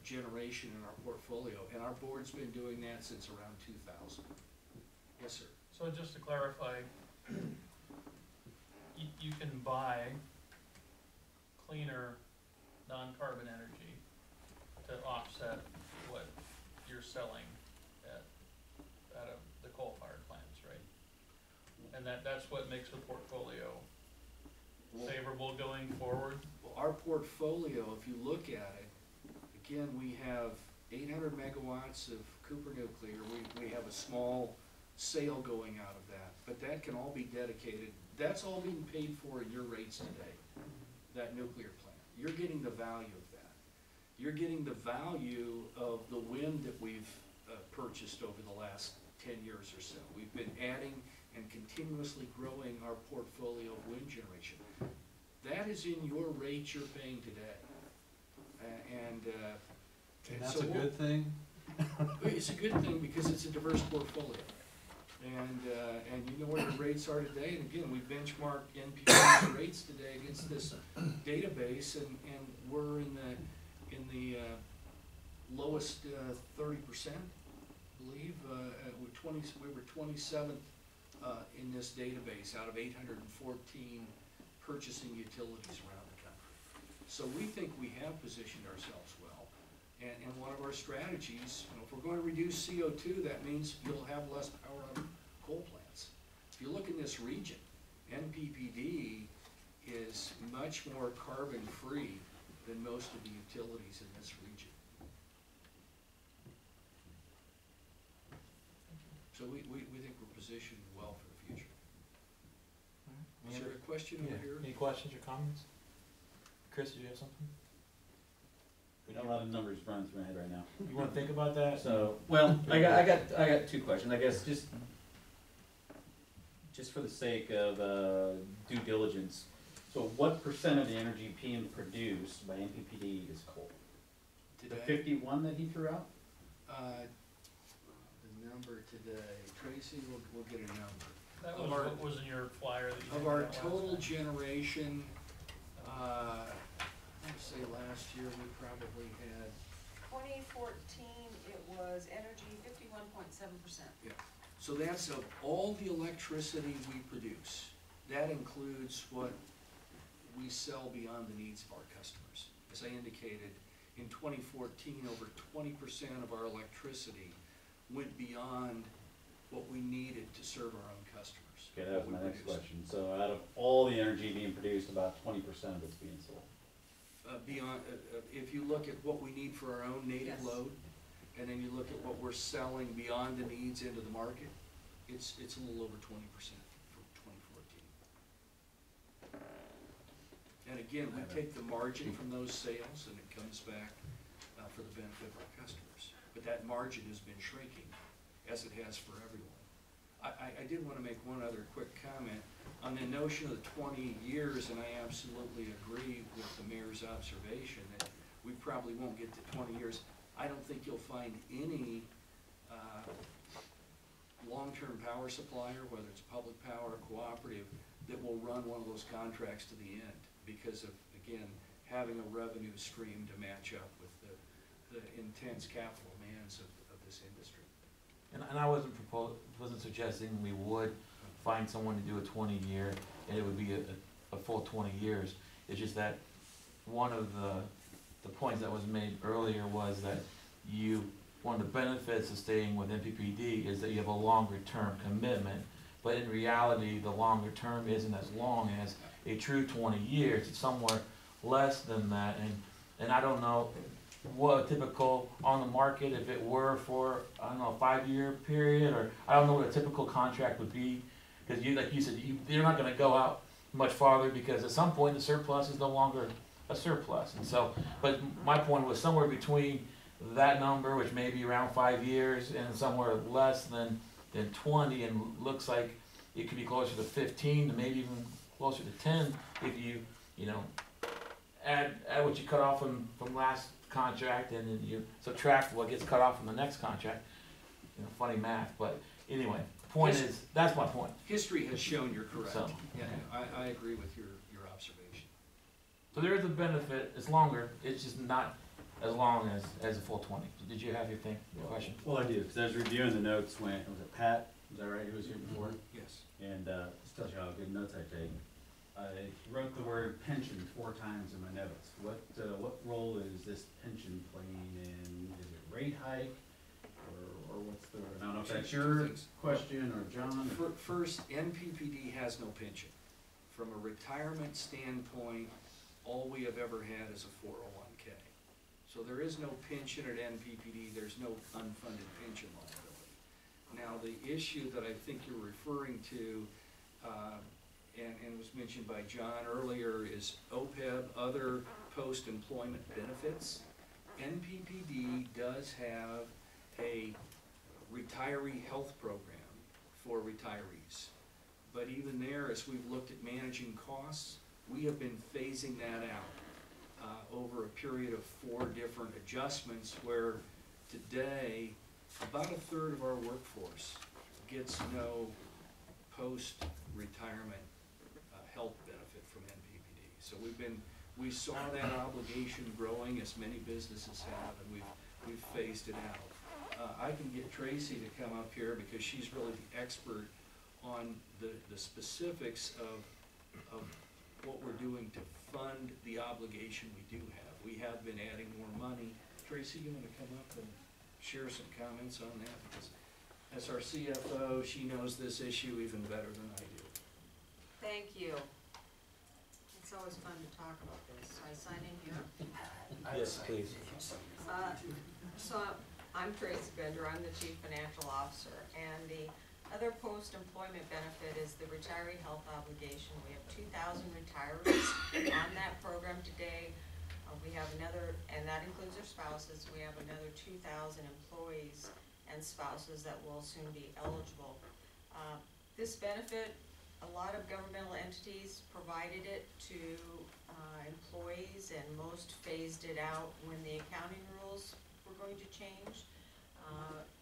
generation in our portfolio. And our board's been doing that since around 2000. Yes, sir. So just to clarify, you can buy cleaner, non-carbon energy to offset what you're selling out of the coal-fired plants, right? And that's what makes the portfolio favorable going forward? Well, our portfolio, if you look at it, again, we have 800 megawatts of Cooper Nuclear. We have a small sale going out of that, but that can all be dedicated. That's all being paid for in your rates today, that nuclear plant. You're getting the value of that. You're getting the value of the wind that we've purchased over the last 10 years or so. We've been adding and continuously growing our portfolio of wind generation. That is in your rate you're paying today. And that's so a good thing? It's a good thing because it's a diverse portfolio. And you know what the rates are today, and again, we benchmark NPD's rates today against this database, and we're in the lowest 30%, I believe. We were 27th in this database out of 814 purchasing utilities around the country. So we think we have positioned ourselves well. And one of our strategies, you know, if we're going to reduce CO2, that means you'll have less power out of coal plants. If you look in this region, NPPD is much more carbon-free than most of the utilities in this region. So we think we're positioned well for the future. Is there a question over here? Any questions or comments? Chris, did you have something? A lot of numbers running through my head right now. You wanna think about that? So, well, I got two questions, I guess, just for the sake of, due diligence. So what percent of the energy being produced by NPPD is coal? The Today, 51 that he threw out? the number today, Tracy, we'll get a number. That was what was in your flyer that you Of handed our out last total time. generation, I'd say last year we probably had, 2014, it was energy 51.7%. so that's of all the electricity we produce. That includes what we sell beyond the needs of our customers. As I indicated, in 2014, over 20% of our electricity went beyond what we needed to serve our own customers. Okay, that was my What we next produced. question. So out of all the energy being produced, about 20% of it's being sold. Beyond, if you look at what we need for our own native Yes. load, and then you look at what we're selling beyond the needs into the market, it's a little over 20% for 2014. And again, we take the margin from those sales and it comes back for the benefit of our customers. But that margin has been shrinking, as it has for everyone. I did want to make one other quick comment on the notion of the 20 years, and I absolutely agree with the mayor's observation that we probably won't get to 20 years. I don't think you'll find any long-term power supplier, whether it's public power or cooperative, that will run one of those contracts to the end because of, again, having a revenue stream to match up with the intense capital demands of this industry. And I wasn't suggesting we would find someone to do a 20-year, and it would be a full 20 years. It's just that one of the points that was made earlier was that one of the benefits of staying with NPPD is that you have a longer term commitment, but in reality, the longer term isn't as long as a true 20 years. It's somewhere less than that, and I don't know what a typical on the market, if it were for, I don't know, a 5-year period, or I don't know what a typical contract would be, because like you said, you're not gonna go out much farther, because at some point the surplus is no longer a surplus. And so, but my point was somewhere between that number, which may be around 5 years, and somewhere less than 20, and looks like it could be closer to 15, to maybe even closer to 10, if you add what you cut off from last contract, and then you subtract what gets cut off from the next contract. Funny math, but anyway, the point is, that's my point. History has shown you're correct. So, Yeah, I agree with your observation. So there is a benefit, it's longer, it's just not as long as a full 20. Did you have your question? Well, I do, because I was reviewing the notes when, was it Pat, was that right, who was here before? Yes. And this tells you how good notes I take. I wrote the word pension 4 times in my notes. What role is this pension playing in, is it rate hike, or what's the, I don't know if that's your question, or John? First, NPPD has no pension. From a retirement standpoint, all we have ever had is a 401k. So there is no pension at NPPD, there's no unfunded pension liability. Now, the issue that I think you're referring to, and was mentioned by John earlier, is OPEB, other post-employment benefits. NPPD does have a retiree health program for retirees. But even there, as we've looked at managing costs, we have been phasing that out over a period of 4 different adjustments, where today, about 1/3 of our workforce gets no post-retirement health benefit from NPPD. So we saw that obligation growing, as many businesses have, and we've phased it out. I can get Tracy to come up here because she's really the expert on the specifics of what we're doing to fund the obligation we do have. We have been adding more money. Tracy, you wanna come up and share some comments on that? Because as our CFO, she knows this issue even better than I do. Thank you. It's always fun to talk about this. So I sign in here. Yes, please. So I'm Tracy Bender, I'm the Chief Financial Officer, and the other post-employment benefit is the retiree health obligation. We have 2,000 retirees on that program today. We have another, and that includes their spouses, we have another 2,000 employees and spouses that will soon be eligible. This benefit, a lot of governmental entities provided it to employees, and most phased it out when the accounting rules were going to change.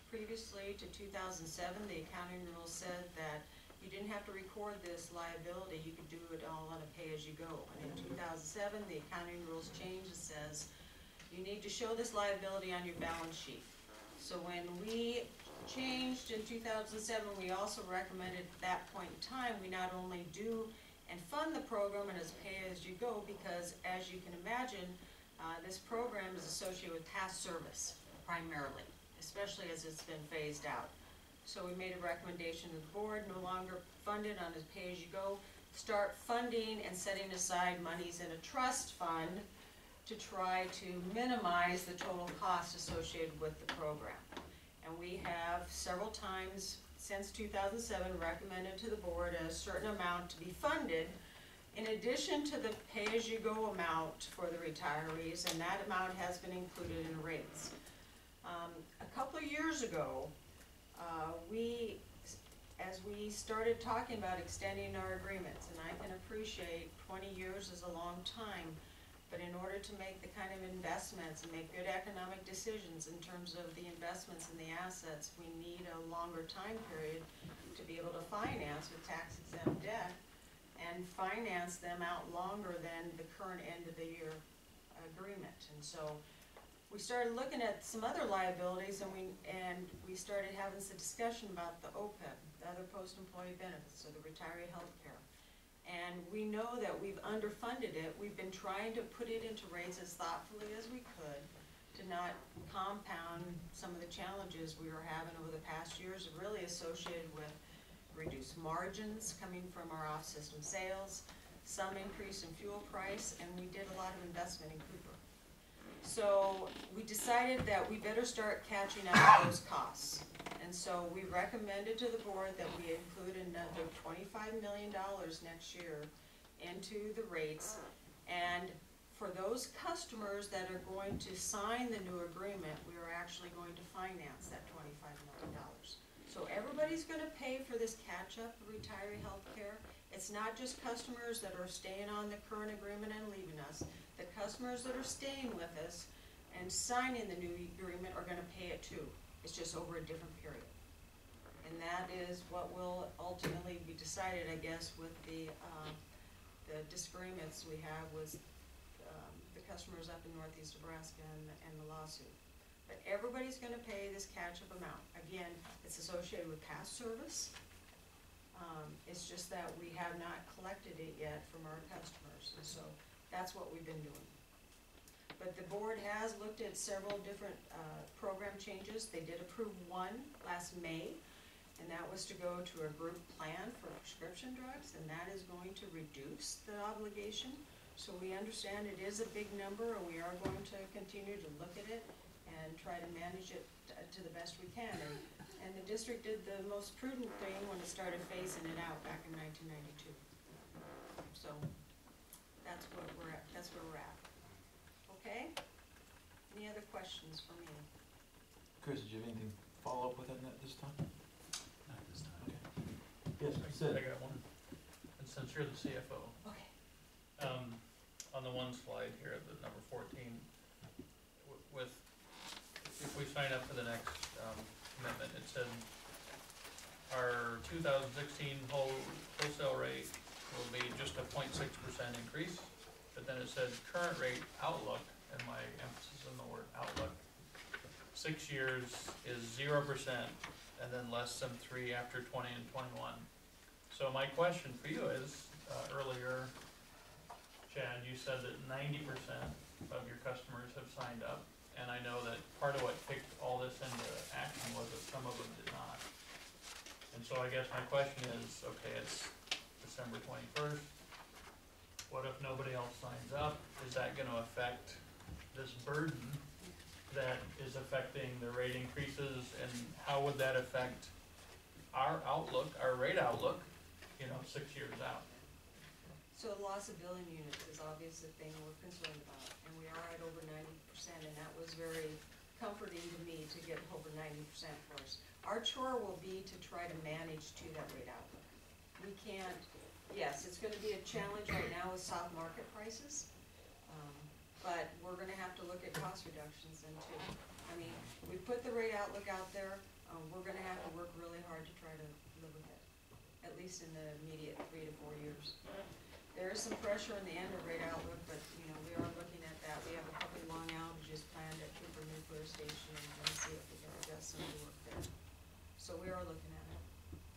Previously to 2007, the accounting rules said that you didn't have to record this liability, you could do it all on a pay-as-you-go. And in 2007, the accounting rules changed. It says you need to show this liability on your balance sheet. So when we changed in 2007, we also recommended at that point in time, we not only do and fund the program and as pay-as-you-go, because as you can imagine, this program is associated with past service primarily, especially as it's been phased out. So we made a recommendation to the board, no longer fund it on as pay-as-you-go, start funding and setting aside monies in a trust fund to try to minimize the total cost associated with the program. And we have several times since 2007 recommended to the board a certain amount to be funded in addition to the pay-as-you-go amount for the retirees, and that amount has been included in rates. A couple of years ago, as we started talking about extending our agreements, and I can appreciate 20 years is a long time, but in order to make the kind of investments and make good economic decisions in terms of the investments and the assets, we need a longer time period to be able to finance with tax-exempt debt and finance them out longer than the current end of the year agreement. And so we started looking at some other liabilities, and we started having some discussion about the OPEB, the other post-employee benefits, so the retiree health care. And we know that we've underfunded it. We've been trying to put it into rates as thoughtfully as we could to not compound some of the challenges we were having over the past years, really associated with reduced margins coming from our off-system sales, some increase in fuel price, and we did a lot of investment in Cooper. So we decided that we better start catching up those costs. And so we recommended to the board that we include another $25 million next year into the rates. And for those customers that are going to sign the new agreement, we are actually going to finance that $25 million. So everybody's gonna pay for this catch-up retiree health care. It's not just customers that are staying on the current agreement and leaving us. The customers that are staying with us and signing the new agreement are gonna pay it too. It's just over a different period. And that is what will ultimately be decided, I guess, with the disagreements we have with the customers up in northeast Nebraska and the lawsuit. But everybody's gonna pay this catch-up amount. Again, it's associated with past service. It's just that we have not collected it yet from our customers, and so that's what we've been doing. But the board has looked at several different program changes. They did approve one last May, and that was to go to a group plan for prescription drugs, and that is going to reduce the obligation. So we understand it is a big number, and we are going to continue to look at it and try to manage it to the best we can. And the district did the most prudent thing when it started phasing it out back in 1992. So that's where we're at. That's where we're at. Okay? Any other questions for me? Chris, did you have anything to follow up with on that this time? Not this time. Yes, I Sid. got one. And since you're the CFO, Okay. on the one slide here, the number 14, if we sign up for the next commitment, it said our 2016 wholesale rate will be just a 0.6% increase. But then it said current rate outlook, and my emphasis on the word outlook, 6 years is 0%, and then less than 3 after 20 and 21. So my question for you is, earlier, Chad, you said that 90% of your customers have signed up, and I know that part of what kicked all this into action was that some of them did not. And so I guess my question is, okay, it's December 21st, what if nobody else signs up? Is that gonna affect this burden that is affecting the rate increases, and how would that affect our outlook, our rate outlook, 6 years out? So loss of billing units is obviously a thing we're concerned about, and we are at over 90%, and that was very comforting to me to get over 90% for us. Our chore will be to try to manage to that rate outlook. We can't, yes, it's gonna be a challenge right now with soft market prices, but we're gonna have to look at cost reductions then too. I mean, we put the rate outlook out there, we're gonna have to work really hard to try to live with it, at least in the immediate 3 to 4 years. There is some pressure in the end of rate outlook, but, we are looking at that. We have a couple of long outages planned at Cooper Nuclear Station, and we'll see if we can adjust some of the work there. So we are looking at it.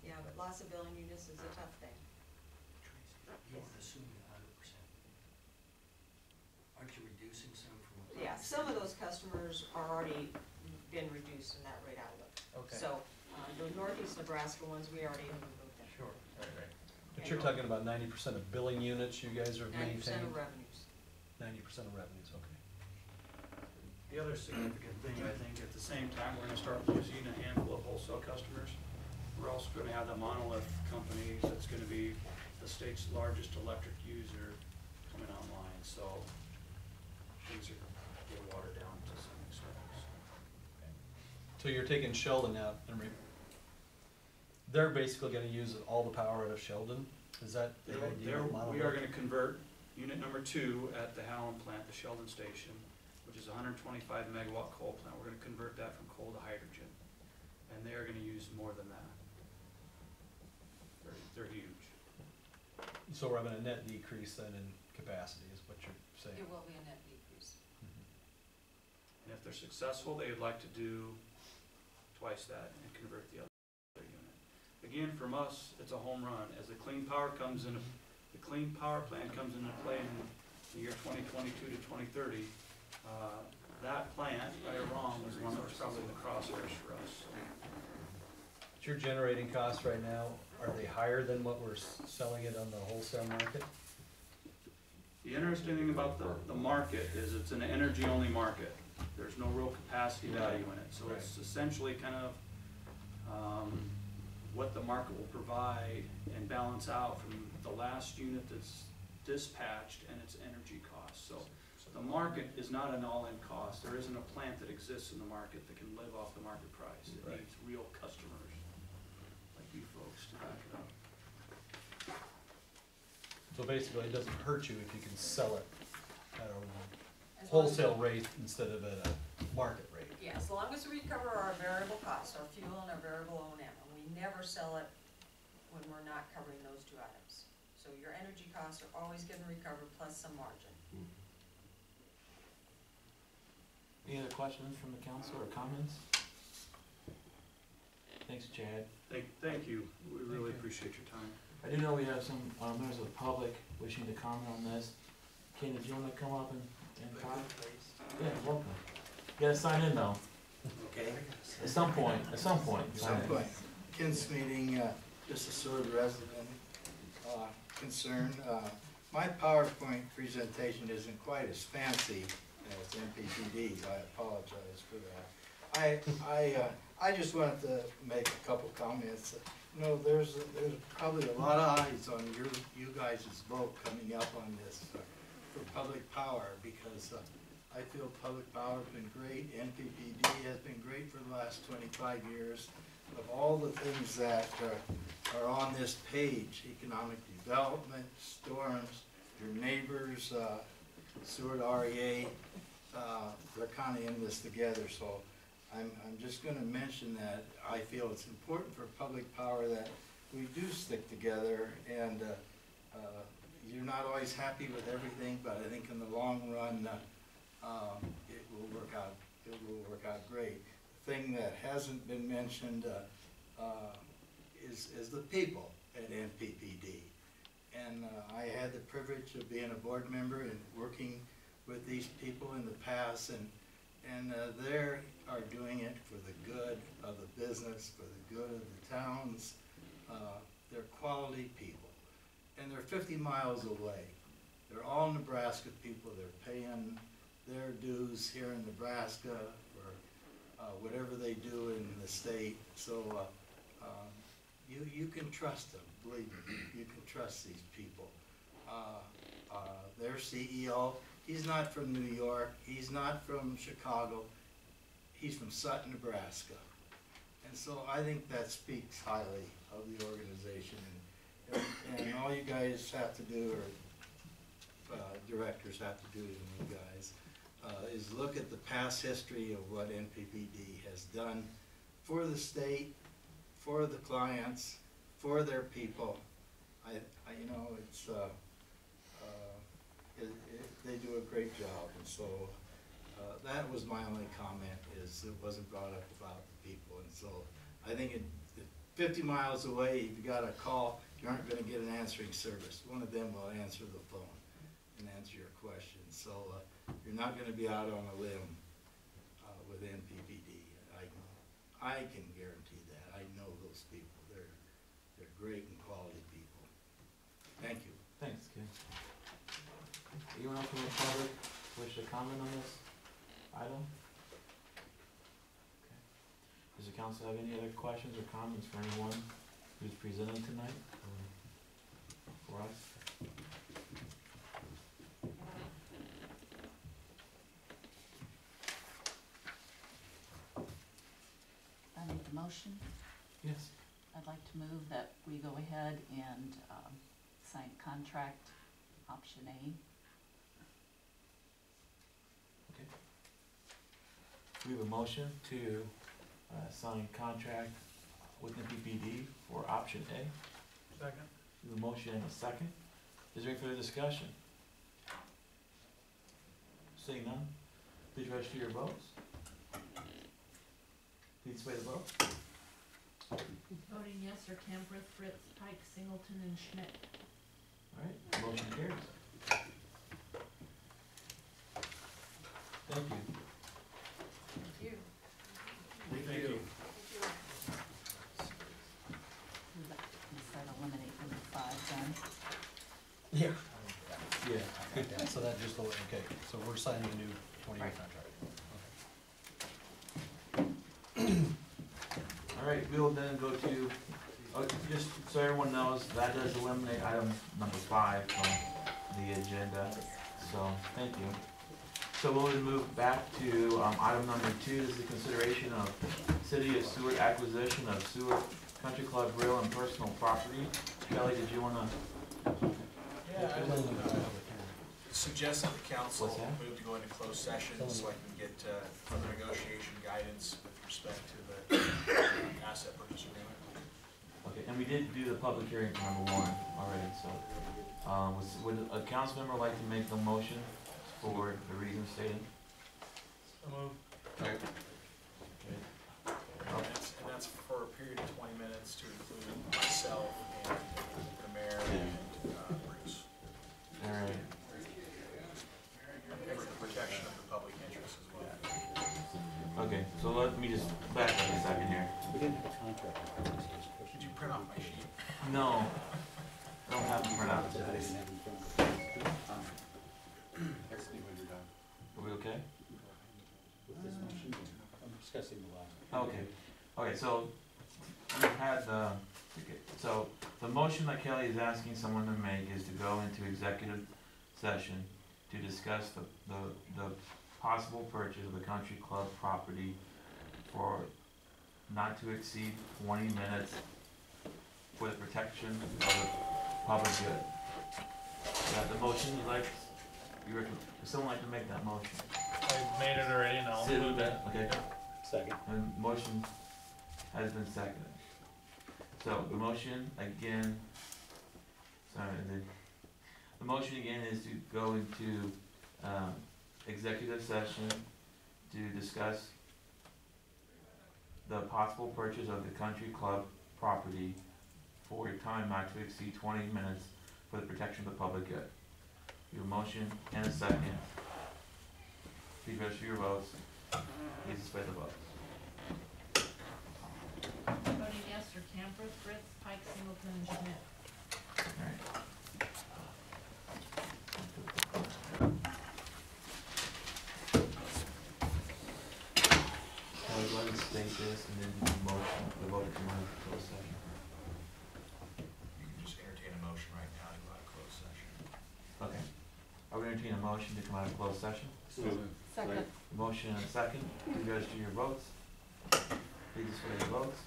Yeah, but loss of billing units is a tough thing. You were assuming 100%. Aren't you reducing some from what? Yeah, some of those customers are already been reduced in that rate outlook. Okay. So, the Northeast Nebraska ones, we already have removed them. Sure, right. But you're talking about 90% of billing units you guys are 90% maintaining? of revenues. 90% of revenues, okay. The other significant thing, I think, at the same time, we're gonna start losing a handful of wholesale customers. We're also gonna have the monolith company that's gonna be the state's largest electric user coming online, so things are getting watered down to some extent. So you're taking Sheldon out and they're basically gonna use all the power out of Sheldon? Is that the idea of monolith? We are gonna convert unit number 2 at the Howland plant, the Sheldon station, which is a 125 megawatt coal plant. We're gonna convert that from coal to hydrogen, and they are gonna use more than that. They're huge. So we're having a net decrease then in capacity is what you're saying? It will be a net decrease. And if they're successful, they would like to do twice that and convert the other unit. Again, from us, it's a home run. As the clean power comes in, the clean power plan comes into play in the year 2022 to 2030, that plant, right or wrong, was one that was probably in the crosshairs for us. But your generating costs right now, are they higher than what we're selling it on the wholesale market? The interesting thing about the market is it's an energy-only market. There's no real capacity value in it, so it's essentially kind of what the market will provide and balance out from the last unit that's dispatched and its energy costs. So the market is not an all-in cost. There isn't a plant that exists in the market that can live off the market price. It needs real customers like you folks to back it up. So basically, it doesn't hurt you if you can sell it at a As long as- wholesale rate instead of at a market rate. Yeah, as long as we cover our variable costs, our fuel and our variable O&M, and we never sell it when we're not covering those two items. So your energy costs are always getting recovered plus some margin. Any other questions from the council or comments? Thanks, Chad. Thank you. We really appreciate your time. I do know we have some members of the public wishing to comment on this. Ken, did you want to come up and talk? Yeah, welcome. You gotta sign in though, Okay. at some point, sign in. Ken Smeeting, just a Seward resident, concern. My PowerPoint presentation isn't quite as fancy as NPPD, I apologize for that. I just wanted to make a couple comments. You know, there's probably a lot of eyes on you guys' vote coming up on this for public power, because I feel public power has been great, NPPD has been great for the last 25 years. Of all the things that are on this page, economic development, storms, your neighbors, Seward REA, they're kind of in this together. So I'm just gonna mention that I feel it's important for public power that we do stick together, and you're not always happy with everything, but I think in the long run, it will work out great. The thing that hasn't been mentioned is the people at NPPD. And I had the privilege of being a board member and working with these people in the past, and they are doing it for the good of the business, for the good of the towns. They're quality people, and they're 50 miles away. They're all Nebraska people. They're paying their dues here in Nebraska for whatever they do in the state. So you can trust them, believe me. You can trust these people. Their CEO, he's not from New York. He's not from Chicago. He's from Sutton, Nebraska. And so I think that speaks highly of the organization. And all you guys have to do, or directors have to do, and you guys, is look at the past history of what NPPD has done for the state, for the clients, for their people. You know, it's they do a great job, and so that was my only comment. Is it wasn't brought up about the people, and so I think 50 miles away, if you got a call, you aren't going to get an answering service. One of them will answer the phone and answer your question. So you're not going to be out on a limb with NPPD. I can guarantee that. I know those people. They're great and quality people. Thank you. Thanks, Ken. Anyone else from the public wish to comment on this item? Okay. Does the council have any other questions or comments for anyone who's presenting tonight for us? I make the motion. Yes. I'd like to move that we go ahead and sign contract option A. Okay. We have a motion to sign contract with the PPD for option A. Second. We have a motion and a second. Is there any further discussion? Seeing none, please register your votes. Please sway the vote. Voting yes are Camper, Fritz, Pike, Singleton, and Schmidt. All right, motion carries. Thank you. Thank you. Thank you. We start eliminating the 5 then. Yeah. Yeah. So that just, okay, so we're signing a new 20-year Right. contract. All right, we'll then go to, just so everyone knows, that does eliminate item number 5 from the agenda, so thank you. So we'll then move back to item number 2, this is the consideration of City of Seward acquisition of Seward Country Club real and personal property. Kelly, did you wanna? Yeah, I would suggest that the council What's that? move to go into closed session so I can get further negotiation guidance with respect to the asset purchase agreement. Okay, and we did do the public hearing for number 1 already, so, would a council member like to make the motion for the reasons stated? So move. Okay. And that's for a period of 20 minutes to include myself and the mayor and Bruce. All right. For the protection of the public interest as well. Okay, so let me just back up a second here. We didn't have a contract. Did you print off my sheet? No, I don't have to print out. I didn't have in front of me. Text me when you're done. Are we okay? With this motion, I'm discussing the last. Okay, okay, so we've had the, okay, so the motion that Kelly is asking someone to make is to go into executive session to discuss the possible purchase of the country club property for not to exceed 20 minutes for the protection of the public good. Is that the motion you'd like, would someone like to make that motion? I made it already and I'll Sid, move it. okay, Second. And motion has been seconded. So the motion again, the motion again is to go into, executive session to discuss the possible purchase of the country club property for a time not to exceed 20 minutes for the protection of the public good. Your motion and a second. Please register your votes. Please display the votes. Voting yes are Camper, Fritz, Pike, Singleton, and Schmidt. Alright. I'll go ahead and state this and then do the motion, the vote to come out of closed session. You can just entertain a motion right now to go out of closed session. Okay. I would entertain a motion to come out of closed session. Second. Motion and a second. Please register your votes. Please display your votes.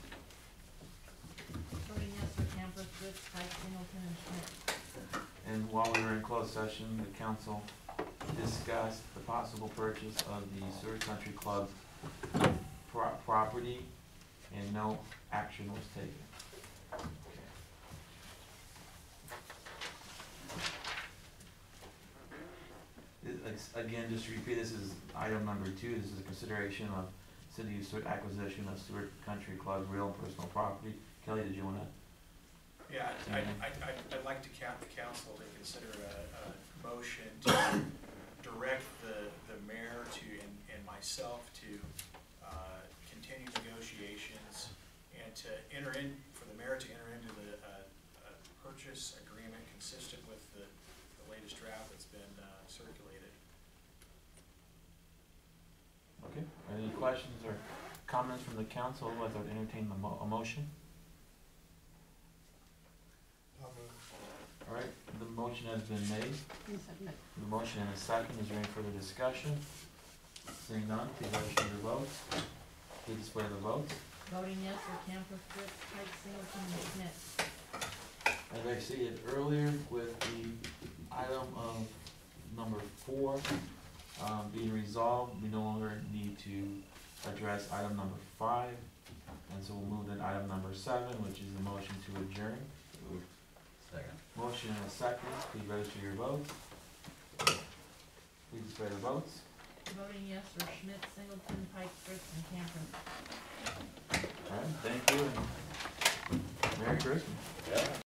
Voting yes are Camper, Fritz, Pike, Singleton, and Schmidt. And while we were in closed session, the council discussed the possible purchase of the Seward Country Club property, and no action was taken. Again, just to repeat, this is item number 2. This is a consideration of City of Seward acquisition of Seward Country Club real and personal property. Kelly, did you wanna? Yeah, I'd like the council to consider a motion to direct the mayor and myself to continue negotiations and for the mayor to enter into a purchase agreement consistent with the latest draft that's been circulated. Okay, any questions or comments from the council? Otherwise, I would entertain a motion. All right, the motion has been made. The motion and a second. Is there any further discussion? Seeing none, please register your votes. Please display the votes. Voting yes are Camper, Fritz, Pike, Singleton, and Schmidt. As I stated earlier, with the item of number 4 being resolved, we no longer need to address item number 5. And so we'll move to item number 7, which is the motion to adjourn. Second. Motion and a second. Please register your votes. Please display the votes. Voting yes are Schmidt, Singleton, Pike, Fritz, and Camper. All right, thank you, and Merry Christmas. Yeah.